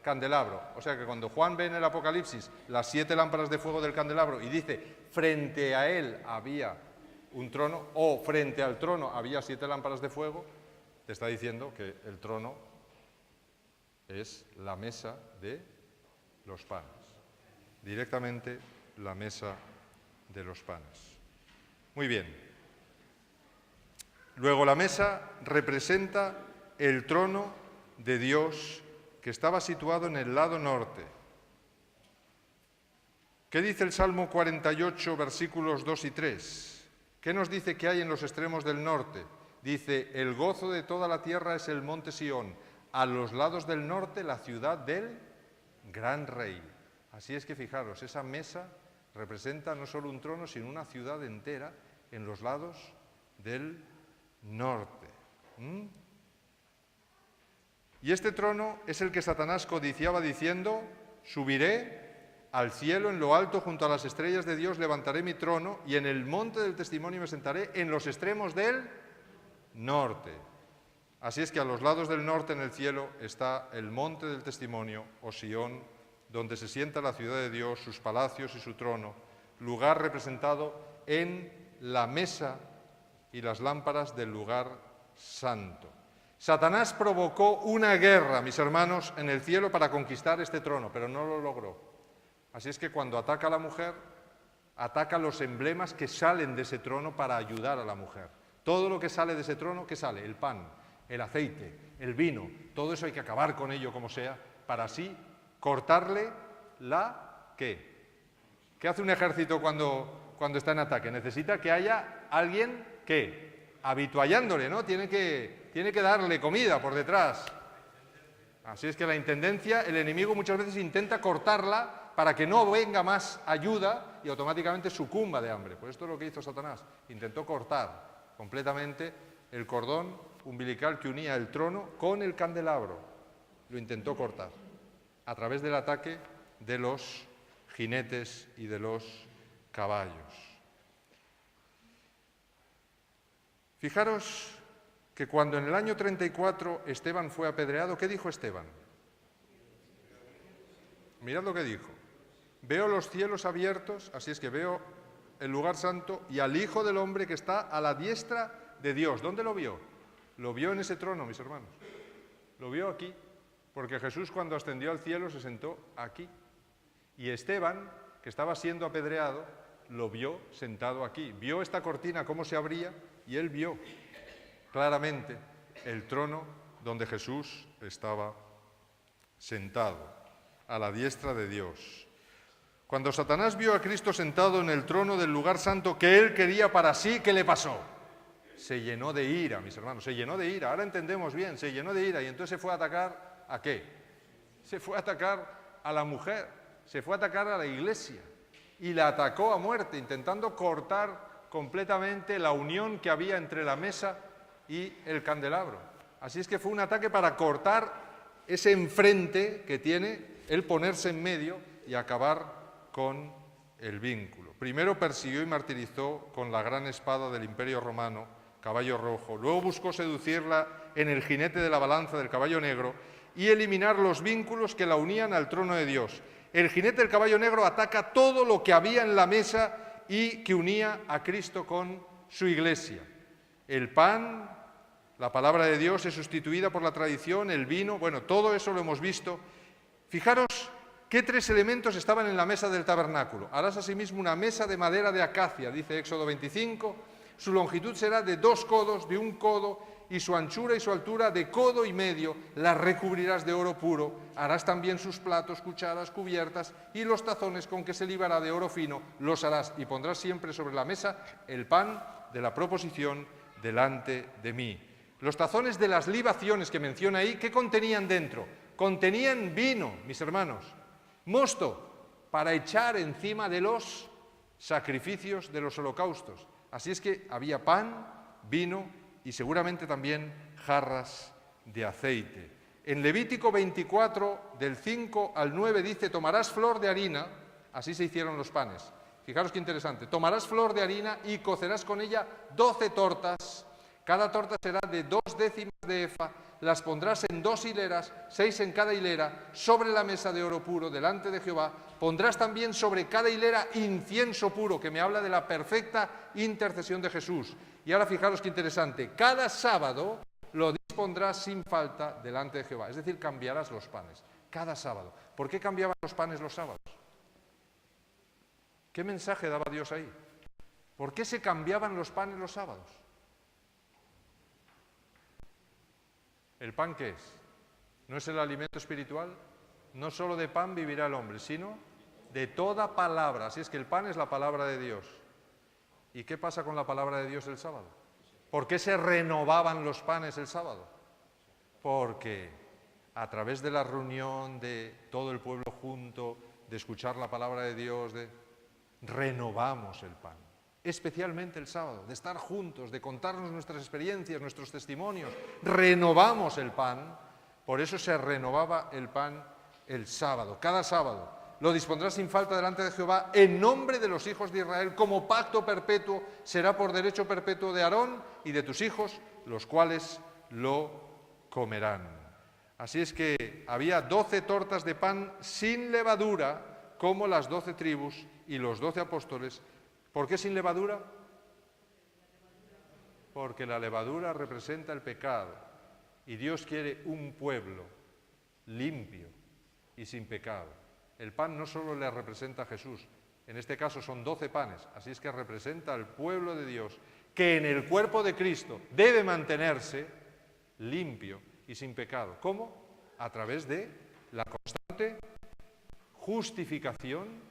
candelabro. O sea que cuando Juan ve en el Apocalipsis las 7 lámparas de fuego del candelabro y dice, frente a él había un trono, o frente al trono había 7 lámparas de fuego, te está diciendo que el trono es la mesa de los panes. Directamente la mesa de los panes. Muy bien. Luego la mesa representa el trono de Dios que estaba situado en el lado norte. ¿Qué dice el Salmo 48, versículos 2 y 3? ¿Qué nos dice que hay en los extremos del norte? Dice, el gozo de toda la tierra es el monte Sión, a los lados del norte la ciudad del gran rey. Así es que fijaros, esa mesa representa no solo un trono, sino una ciudad entera en los lados del norte. Y este trono es el que Satanás codiciaba diciendo, subiré al cielo en lo alto junto a las estrellas de Dios, levantaré mi trono y en el monte del testimonio me sentaré en los extremos del norte. Así es que a los lados del norte en el cielo está el monte del testimonio, o Sión, donde se sienta la ciudad de Dios, sus palacios y su trono, lugar representado en la mesa y las lámparas del lugar santo. Satanás provocó una guerra, mis hermanos, en el cielo para conquistar este trono, pero no lo logró. Así es que cuando ataca a la mujer, ataca los emblemas que salen de ese trono para ayudar a la mujer. Todo lo que sale de ese trono, ¿qué sale? El pan, el aceite, el vino, todo eso hay que acabar con ello como sea, para así cortarle la ¿qué? ¿Qué hace un ejército cuando está en ataque? Necesita que haya alguien ¿qué? Habituallándole, ¿no? Tiene que darle comida por detrás. Así es que la intendencia, el enemigo muchas veces intenta cortarla para que no venga más ayuda y automáticamente sucumba de hambre. Pues esto es lo que hizo Satanás. Intentó cortar completamente el cordón umbilical que unía el trono con el candelabro. Lo intentó cortar a través del ataque de los jinetes y de los caballos. Fijaros que cuando en el año 34 Esteban fue apedreado, ¿qué dijo Esteban? Mirad lo que dijo. Veo los cielos abiertos, así es que veo el lugar santo y al Hijo del Hombre que está a la diestra de Dios. ¿Dónde lo vio? lo vio en ese trono, mis hermanos. Lo vio aquí, porque Jesús cuando ascendió al cielo se sentó aquí. Y Esteban, que estaba siendo apedreado, lo vio sentado aquí. Vio esta cortina cómo se abría y él vio claramente el trono donde Jesús estaba sentado, a la diestra de Dios. Cuando Satanás vio a Cristo sentado en el trono del lugar santo que él quería para sí, ¿qué le pasó? Se llenó de ira, mis hermanos, se llenó de ira. Ahora entendemos bien, se llenó de ira y entonces se fue a atacar ¿a qué? Se fue a atacar a la mujer, se fue a atacar a la iglesia y la atacó a muerte, intentando cortar completamente la unión que había entre la mesa y el candelabro. Así es que fue un ataque para cortar ese enfrente que tiene el ponerse en medio y acabar con el vínculo. Primero persiguió y martirizó con la gran espada del Imperio Romano, caballo rojo. Luego buscó seducirla en el jinete de la balanza del caballo negro y eliminar los vínculos que la unían al trono de Dios. El jinete del caballo negro ataca todo lo que había en la mesa y que unía a Cristo con su iglesia. El pan, la palabra de Dios es sustituida por la tradición, el vino, bueno, todo eso lo hemos visto. Fijaros qué tres elementos estaban en la mesa del tabernáculo. Harás asimismo una mesa de madera de acacia, dice Éxodo 25, su longitud será de 2 codos, de 1 codo, y su anchura y su altura de codo y medio, la recubrirás de oro puro, harás también sus platos, cucharas, cubiertas, y los tazones con que se libará de oro fino, los harás, y pondrás siempre sobre la mesa el pan de la proposición delante de mí. Los tazones de las libaciones que menciona ahí, ¿qué contenían dentro? Contenían vino, mis hermanos, mosto, para echar encima de los sacrificios de los holocaustos. Así es que había pan, vino y seguramente también jarras de aceite. En Levítico 24, del 5 al 9, dice, tomarás flor de harina, así se hicieron los panes. Fijaros qué interesante, tomarás flor de harina y cocerás con ella 12 tortas, cada torta será de 2 décimas de efa, las pondrás en 2 hileras, 6 en cada hilera, sobre la mesa de oro puro, delante de Jehová. Pondrás también sobre cada hilera incienso puro, que me habla de la perfecta intercesión de Jesús. Y ahora fijaros qué interesante, cada sábado lo dispondrás sin falta delante de Jehová, es decir, cambiarás los panes, cada sábado. ¿Por qué cambiaban los panes los sábados? ¿Qué mensaje daba Dios ahí? ¿Por qué se cambiaban los panes los sábados? ¿El pan qué es? ¿No es el alimento espiritual? No solo de pan vivirá el hombre, sino de toda palabra. Así es que el pan es la palabra de Dios. ¿Y qué pasa con la palabra de Dios el sábado? ¿Por qué se renovaban los panes el sábado? Porque a través de la reunión de todo el pueblo junto, de escuchar la palabra de Dios, renovamos el pan. Especialmente el sábado, de estar juntos, de contarnos nuestras experiencias, nuestros testimonios, renovamos el pan, por eso se renovaba el pan el sábado, cada sábado. Lo dispondrás sin falta delante de Jehová en nombre de los hijos de Israel, como pacto perpetuo, será por derecho perpetuo de Aarón y de tus hijos, los cuales lo comerán. Así es que había 12 tortas de pan sin levadura, como las 12 tribus y los 12 apóstoles. ¿Por qué sin levadura? Porque la levadura representa el pecado y Dios quiere un pueblo limpio y sin pecado. El pan no solo le representa a Jesús, en este caso son 12 panes, así es que representa al pueblo de Dios que en el cuerpo de Cristo debe mantenerse limpio y sin pecado. ¿Cómo? A través de la constante justificación,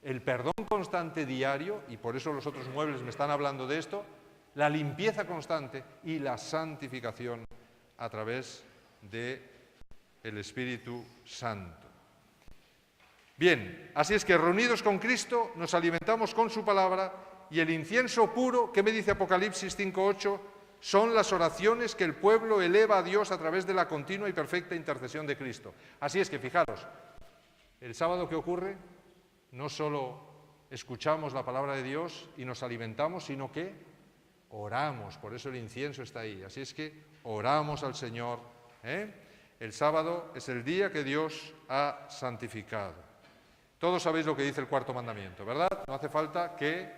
el perdón constante diario, y por eso los otros muebles me están hablando de esto, la limpieza constante y la santificación a través del Espíritu Santo. Bien, así es que reunidos con Cristo nos alimentamos con su palabra y el incienso puro, ¿qué me dice Apocalipsis 5:8? Son las oraciones que el pueblo eleva a Dios a través de la continua y perfecta intercesión de Cristo. Así es que fijaros, el sábado ¿qué ocurre? No solo escuchamos la palabra de Dios y nos alimentamos, sino que oramos, por eso el incienso está ahí. Así es que oramos al Señor. El sábado es el día que Dios ha santificado. Todos sabéis lo que dice el 4º mandamiento, ¿verdad? No hace falta que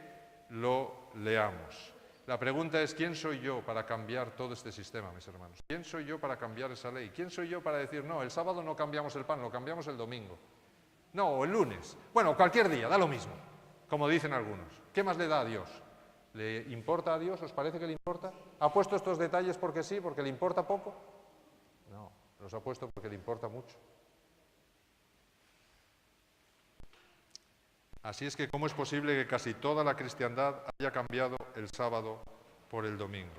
lo leamos. La pregunta es, ¿quién soy yo para cambiar todo este sistema, mis hermanos? ¿Quién soy yo para cambiar esa ley? ¿Quién soy yo para decir, no, el sábado no cambiamos el pan, lo cambiamos el domingo? No, o el lunes. Bueno, cualquier día, da lo mismo, como dicen algunos. ¿Qué más le da a Dios? ¿Le importa a Dios? ¿Os parece que le importa? ¿Ha puesto estos detalles porque sí, porque le importa poco? No, los ha puesto porque le importa mucho. Así es que, ¿cómo es posible que casi toda la cristiandad haya cambiado el sábado por el domingo?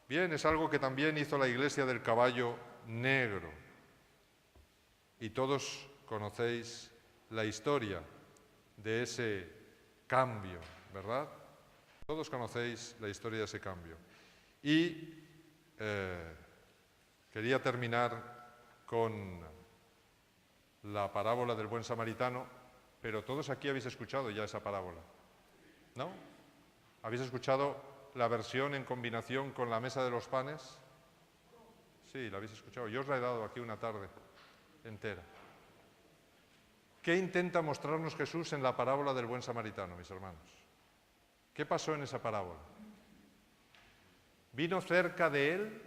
Bien, es algo que también hizo la Iglesia del Caballo Negro. Y todos conocéis la historia de ese cambio, ¿verdad? Todos conocéis la historia de ese cambio. Y quería terminar con la parábola del buen samaritano. Pero todos aquí habéis escuchado ya esa parábola, ¿no? ¿Habéis escuchado la versión en combinación con la mesa de los panes? Sí, la habéis escuchado. Yo os la he dado aquí una tarde entera. ¿Qué intenta mostrarnos Jesús en la parábola del buen samaritano, mis hermanos? ¿Qué pasó en esa parábola? Vino cerca de él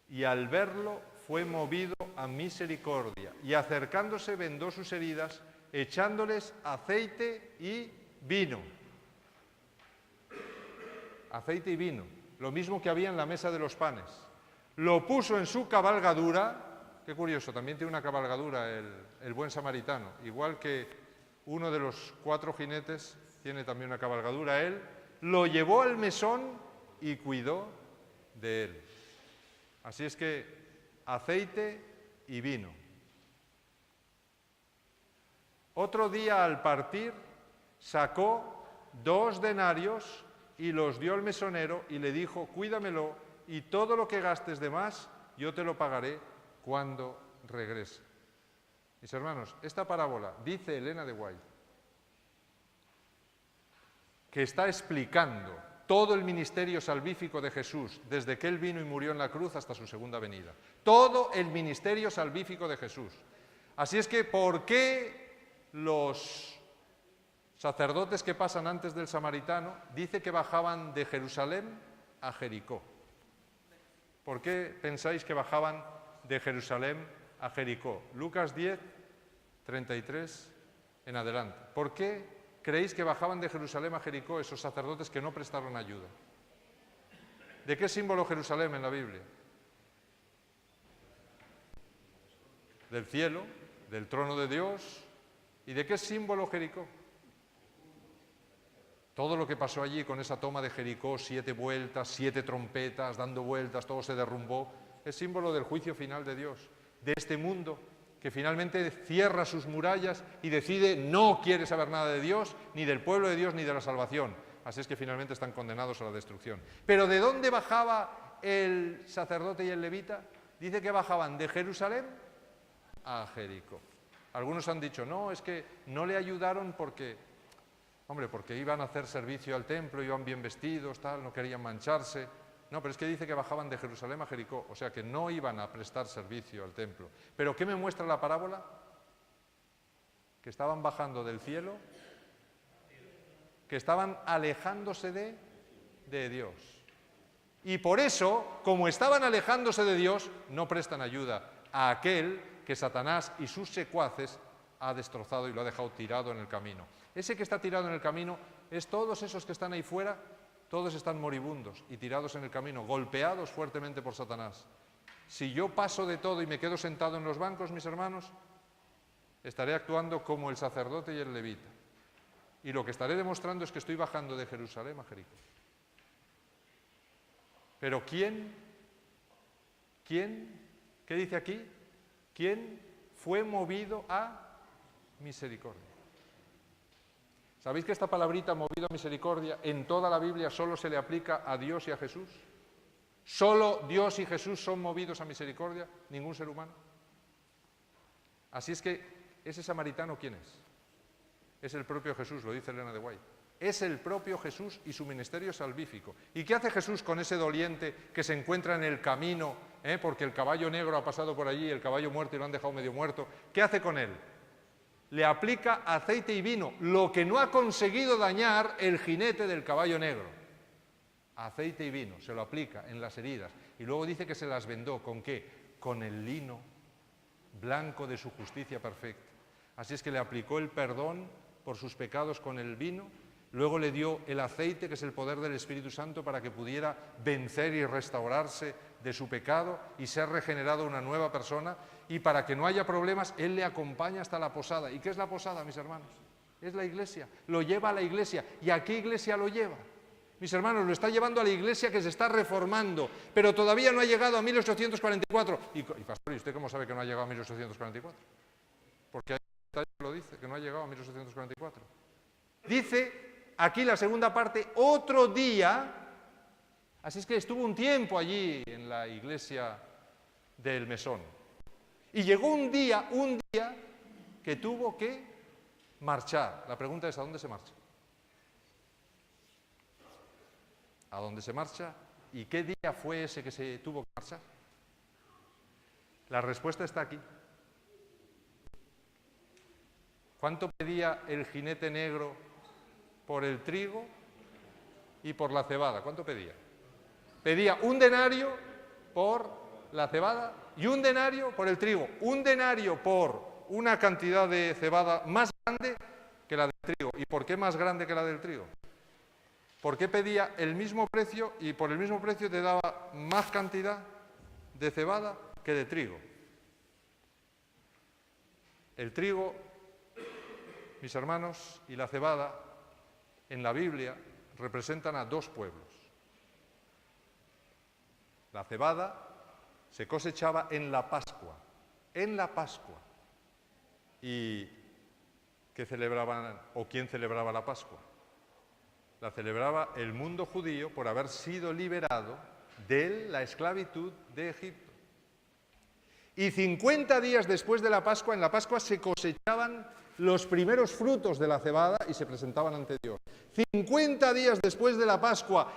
y al verlo fue movido a misericordia y acercándose vendó sus heridas echándoles aceite y vino. Aceite y vino, lo mismo que había en la mesa de los panes. Lo puso en su cabalgadura, qué curioso, también tiene una cabalgadura el buen samaritano, igual que uno de los 4 jinetes tiene también una cabalgadura, él lo llevó al mesón y cuidó de él. Así es que aceite y vino. Otro día al partir sacó 2 denarios y los dio al mesonero y le dijo, cuídamelo y todo lo que gastes de más yo te lo pagaré cuando regrese. Mis hermanos, esta parábola, dice Elena de White, que está explicando todo el ministerio salvífico de Jesús, desde que Él vino y murió en la cruz hasta su segunda venida. Todo el ministerio salvífico de Jesús. Así es que, ¿por qué los sacerdotes que pasan antes del samaritano dice que bajaban de Jerusalén a Jericó? ¿Por qué pensáis que bajaban de Jerusalén a Jericó? Lucas 10, 33 en adelante. ¿Por qué creéis que bajaban de Jerusalén a Jericó esos sacerdotes que no prestaron ayuda? ¿De qué símbolo Jerusalén en la Biblia? Del cielo, del trono de Dios. ¿Y de qué símbolo Jericó? Todo lo que pasó allí con esa toma de Jericó, 7 vueltas, 7 trompetas, dando vueltas, todo se derrumbó, es símbolo del juicio final de Dios, de este mundo que finalmente cierra sus murallas y decide no quiere saber nada de Dios, ni del pueblo de Dios, ni de la salvación. Así es que finalmente están condenados a la destrucción. ¿Pero de dónde bajaba el sacerdote y el levita? Dice que bajaban de Jerusalén a Jericó. Algunos han dicho, no, es que no le ayudaron porque iban a hacer servicio al templo, iban bien vestidos, tal, no querían mancharse. No, pero es que dice que bajaban de Jerusalén a Jericó, o sea que no iban a prestar servicio al templo. ¿Pero qué me muestra la parábola? Que estaban bajando del cielo, que estaban alejándose de Dios. Y por eso, como estaban alejándose de Dios, no prestan ayuda a aquel que Satanás y sus secuaces ha destrozado y lo ha dejado tirado en el camino. Ese que está tirado en el camino es todos esos que están ahí fuera, todos están moribundos y tirados en el camino, golpeados fuertemente por Satanás. Si yo paso de todo y me quedo sentado en los bancos, mis hermanos, estaré actuando como el sacerdote y el levita. Y lo que estaré demostrando es que estoy bajando de Jerusalén a Jericó. Pero ¿quién? ¿Qué dice aquí? ¿Quién fue movido a misericordia? ¿Sabéis que esta palabrita, movido a misericordia, en toda la Biblia solo se le aplica a Dios y a Jesús? ¿Solo Dios y Jesús son movidos a misericordia? ¿Ningún ser humano? Así es que, ¿ese samaritano quién es? Es el propio Jesús, lo dice Elena de White. Es el propio Jesús y su ministerio salvífico. ¿Y qué hace Jesús con ese doliente que se encuentra en el camino, porque el caballo negro ha pasado por allí, el caballo muerto y lo han dejado medio muerto? ¿Qué hace con él? Le aplica aceite y vino, lo que no ha conseguido dañar el jinete del caballo negro. aceite y vino, se lo aplica en las heridas. Y luego dice que se las vendó, ¿con qué? Con el lino blanco de su justicia perfecta. Así es que le aplicó el perdón por sus pecados con el vino, luego le dio el aceite, que es el poder del Espíritu Santo, para que pudiera vencer y restaurarse de su pecado y ser regenerado una nueva persona, y para que no haya problemas, Él le acompaña hasta la posada. ¿Y qué es la posada, mis hermanos? Es la iglesia, lo lleva a la iglesia. ¿Y a qué iglesia lo lleva? Mis hermanos, lo está llevando a la iglesia que se está reformando, pero todavía no ha llegado a 1844. Y pastor, ¿y usted cómo sabe que no ha llegado a 1844? Porque ahí lo dice, que no ha llegado a 1844. Dice aquí la segunda parte, otro día, así es que estuvo un tiempo allí en la iglesia del Mesón. Y llegó un día que tuvo que marchar. La pregunta es, ¿a dónde se marcha? ¿A dónde se marcha? ¿Y qué día fue ese que se tuvo que marchar? La respuesta está aquí. ¿Cuánto pedía el jinete negro por el trigo y por la cebada? ¿Cuánto pedía? Pedía 1 denario por la cebada y 1 denario por el trigo. 1 denario por una cantidad de cebada más grande que la del trigo. ¿Y por qué más grande que la del trigo? ¿Por qué pedía el mismo precio y por el mismo precio te daba más cantidad de cebada que de trigo? El trigo, mis hermanos, y la cebada en la Biblia representan a 2 pueblos. La cebada se cosechaba en la Pascua. En la Pascua. ¿Y qué celebraban o quién celebraba la Pascua? La celebraba el mundo judío por haber sido liberado de la esclavitud de Egipto. Y 50 días después de la Pascua, en la Pascua se cosechaban los primeros frutos de la cebada y se presentaban ante Dios. 50 días después de la Pascua,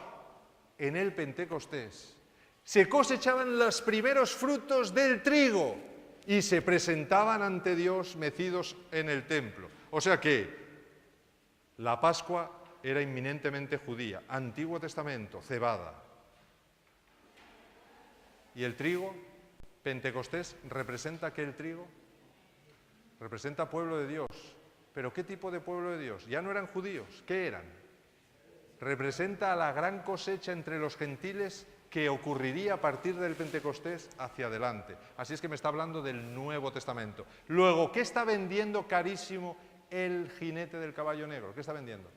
en el Pentecostés, se cosechaban los primeros frutos del trigo y se presentaban ante Dios mecidos en el templo. O sea que la Pascua era inminentemente judía, Antiguo Testamento, cebada. ¿Y el trigo? Pentecostés, ¿representa qué el trigo? Representa pueblo de Dios. ¿Pero qué tipo de pueblo de Dios? Ya no eran judíos, ¿qué eran? Representa a la gran cosecha entre los gentiles que ocurriría a partir del Pentecostés hacia adelante. Así es que me está hablando del Nuevo Testamento. Luego, ¿qué está vendiendo carísimo el jinete del caballo negro? ¿Qué está vendiendo?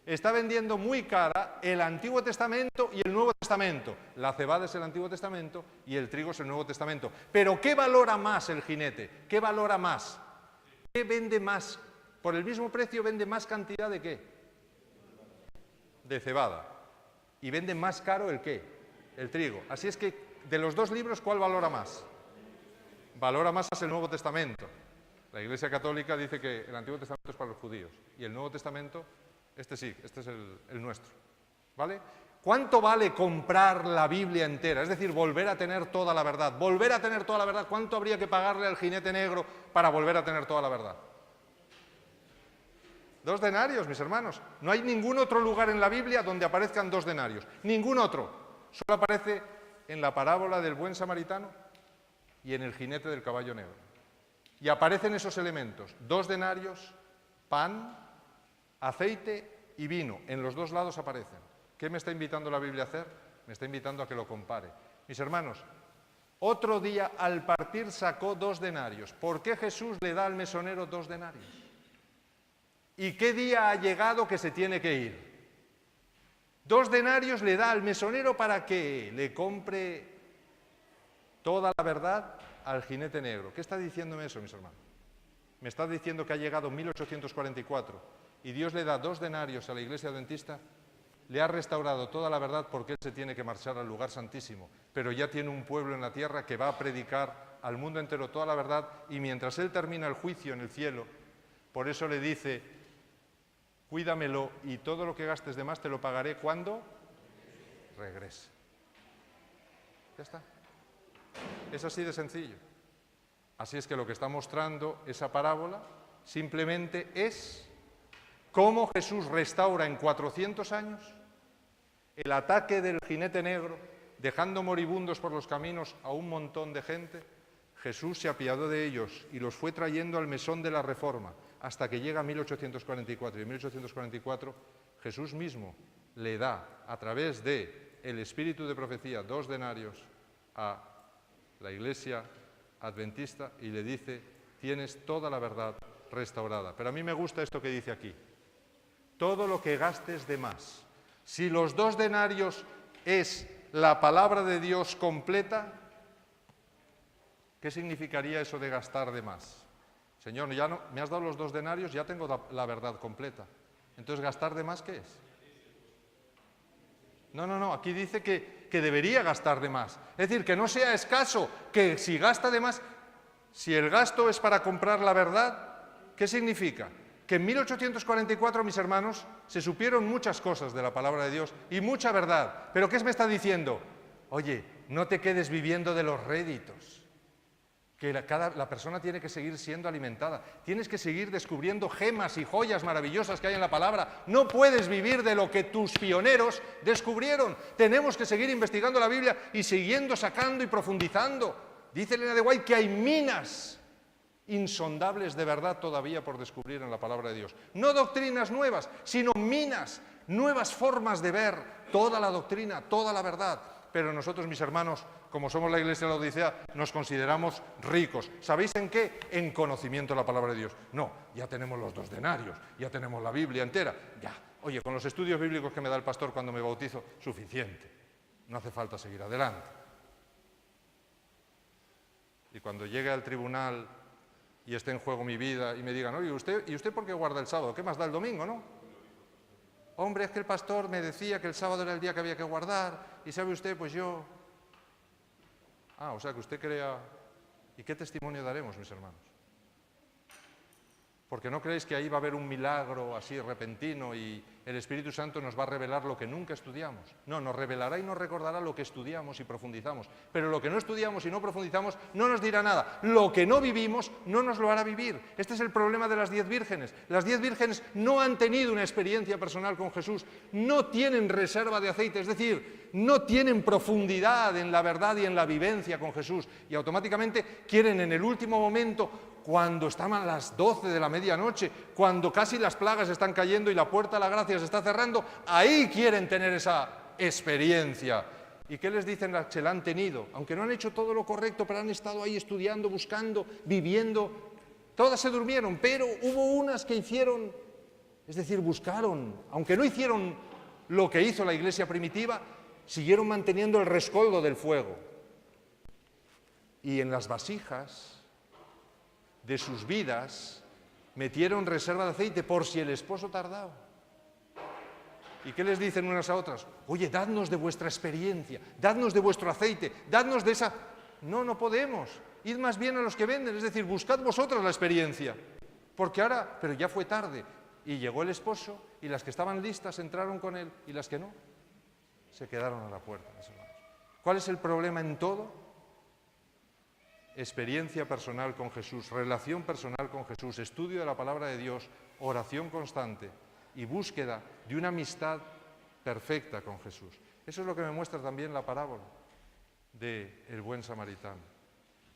Está vendiendo muy cara el Antiguo Testamento y el Nuevo Testamento. La cebada es el Antiguo Testamento y el trigo es el Nuevo Testamento. Pero ¿qué valora más el jinete? ¿Qué valora más? ¿Qué vende más? Por el mismo precio vende más cantidad de ¿qué? De cebada. ¿Y vende más caro el qué? El trigo. Así es que de los 2 libros, ¿cuál valora más? Valora más el Nuevo Testamento. La Iglesia Católica dice que el Antiguo Testamento es para los judíos y el Nuevo Testamento, este sí, este es el nuestro. ¿Vale? ¿Cuánto vale comprar la Biblia entera? Es decir, volver a tener toda la verdad. Volver a tener toda la verdad. ¿Cuánto habría que pagarle al jinete negro para volver a tener toda la verdad? 2 denarios, mis hermanos. No hay ningún otro lugar en la Biblia donde aparezcan 2 denarios. Ningún otro. Solo aparece en la parábola del buen samaritano y en el jinete del caballo negro. Y aparecen esos elementos. 2 denarios, pan, aceite y vino. En los 2 lados aparecen. ¿Qué me está invitando la Biblia a hacer? Me está invitando a que lo compare. Mis hermanos, otro día al partir sacó 2 denarios. ¿Por qué Jesús le da al mesonero 2 denarios? ¿Y qué día ha llegado que se tiene que ir? 2 denarios le da al mesonero para que le compre toda la verdad al jinete negro. ¿Qué está diciéndome eso, mis hermanos? Me está diciendo que ha llegado 1844 y Dios le da 2 denarios a la Iglesia Adventista, le ha restaurado toda la verdad porque Él se tiene que marchar al lugar santísimo, pero ya tiene un pueblo en la tierra que va a predicar al mundo entero toda la verdad y mientras Él termina el juicio en el cielo, por eso le dice, cuídamelo y todo lo que gastes de más te lo pagaré cuando regrese. Ya está. Es así de sencillo. Así es que lo que está mostrando esa parábola simplemente es cómo Jesús restaura en 400 años el ataque del jinete negro, dejando moribundos por los caminos a un montón de gente, Jesús se apiadó de ellos y los fue trayendo al mesón de la Reforma, hasta que llega 1844. Y en 1844 Jesús mismo le da, a través de el espíritu de profecía, 2 denarios a la Iglesia adventista y le dice: tienes toda la verdad restaurada. Pero a mí me gusta esto que dice aquí: todo lo que gastes de más. Si los 2 denarios es la palabra de Dios completa, ¿qué significaría eso de gastar de más? Señor, ya no, me has dado los 2 denarios, ya tengo la verdad completa. Entonces, ¿gastar de más qué es? No, aquí dice que debería gastar de más. Es decir, que no sea escaso, que si gasta de más, si el gasto es para comprar la verdad, ¿qué significa? Que en 1844, mis hermanos, se supieron muchas cosas de la palabra de Dios y mucha verdad. ¿Pero qué me está diciendo? Oye, no te quedes viviendo de los réditos, que la persona tiene que seguir siendo alimentada. Tienes que seguir descubriendo gemas y joyas maravillosas que hay en la palabra. No puedes vivir de lo que tus pioneros descubrieron. Tenemos que seguir investigando la Biblia y siguiendo sacando y profundizando. Dice Elena de White que hay minas insondables de verdad todavía por descubrir en la palabra de Dios. No doctrinas nuevas, sino minas, nuevas formas de ver toda la doctrina, toda la verdad. Pero nosotros, mis hermanos, como somos la Iglesia de la Odisea, nos consideramos ricos. ¿Sabéis en qué? En conocimiento de la palabra de Dios. No, ya tenemos los 2 denarios, ya tenemos la Biblia entera. Ya, oye, con los estudios bíblicos que me da el pastor cuando me bautizo, suficiente. No hace falta seguir adelante. Y cuando llegue al tribunal y esté en juego mi vida y me digan: oye, ¿y usted por qué guarda el sábado? ¿Qué más da el domingo, no? Hombre, es que el pastor me decía que el sábado era el día que había que guardar, y sabe usted, pues yo... Ah, o sea que usted crea... ¿Y qué testimonio daremos, mis hermanos? Porque no creéis que ahí va a haber un milagro así repentino y el Espíritu Santo nos va a revelar lo que nunca estudiamos. No, nos revelará y nos recordará lo que estudiamos y profundizamos. Pero lo que no estudiamos y no profundizamos no nos dirá nada. Lo que no vivimos no nos lo hará vivir. Este es el problema de las 10 vírgenes. Las 10 vírgenes no han tenido una experiencia personal con Jesús, no tienen reserva de aceite, es decir, no tienen profundidad en la verdad y en la vivencia con Jesús. Y automáticamente quieren en el último momento, cuando están a las 12 de la medianoche, cuando casi las plagas están cayendo y la puerta a la gracia se está cerrando, ahí quieren tener esa experiencia. ¿Y qué les dicen las que la han tenido? Aunque no han hecho todo lo correcto, pero han estado ahí estudiando, buscando, viviendo. Todas se durmieron, pero hubo unas que hicieron, es decir, buscaron, aunque no hicieron lo que hizo la iglesia primitiva, siguieron manteniendo el rescoldo del fuego. Y en las vasijas de sus vidas metieron reserva de aceite por si el esposo tardaba. ¿Y qué les dicen unas a otras? Oye, dadnos de vuestra experiencia, dadnos de vuestro aceite, dadnos de esa... No, no podemos. Id más bien a los que venden, es decir, buscad vosotros la experiencia. Porque ahora, pero ya fue tarde. Y llegó el esposo y las que estaban listas entraron con él y las que no se quedaron a la puerta. ¿Cuál es el problema en todo? Experiencia personal con Jesús, relación personal con Jesús, estudio de la palabra de Dios, oración constante y búsqueda de una amistad perfecta con Jesús. Eso es lo que me muestra también la parábola del buen samaritano.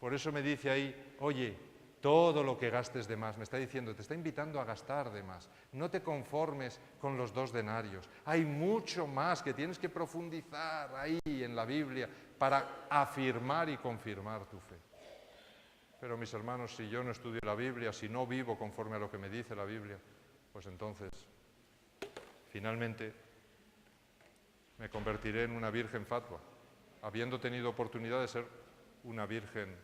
Por eso me dice ahí, oye, todo lo que gastes de más, me está diciendo, te está invitando a gastar de más. No te conformes con los 2 denarios. Hay mucho más que tienes que profundizar ahí en la Biblia para afirmar y confirmar tu fe. Pero mis hermanos, si yo no estudio la Biblia, si no vivo conforme a lo que me dice la Biblia, pues entonces, finalmente, me convertiré en una virgen fatua, habiendo tenido oportunidad de ser una virgen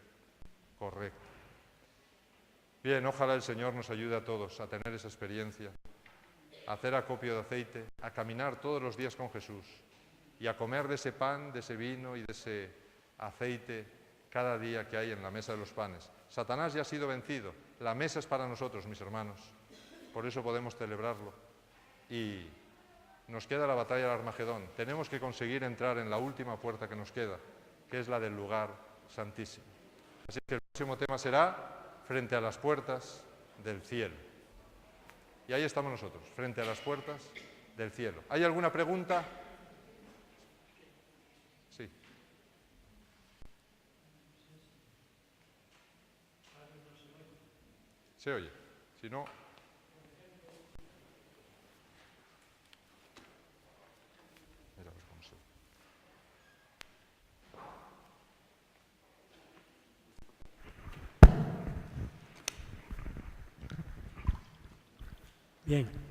correcta. Bien, ojalá el Señor nos ayude a todos a tener esa experiencia, a hacer acopio de aceite, a caminar todos los días con Jesús y a comer de ese pan, de ese vino y de ese aceite cada día que hay en la mesa de los panes. Satanás ya ha sido vencido. La mesa es para nosotros, mis hermanos. Por eso podemos celebrarlo. Y nos queda la batalla del Armagedón. Tenemos que conseguir entrar en la última puerta que nos queda, que es la del lugar santísimo. Así que el próximo tema será frente a las puertas del cielo. Y ahí estamos nosotros, frente a las puertas del cielo. ¿Hay alguna pregunta? Sí. Se oye. Si no... Mira, a ver cómo se oye. Bien.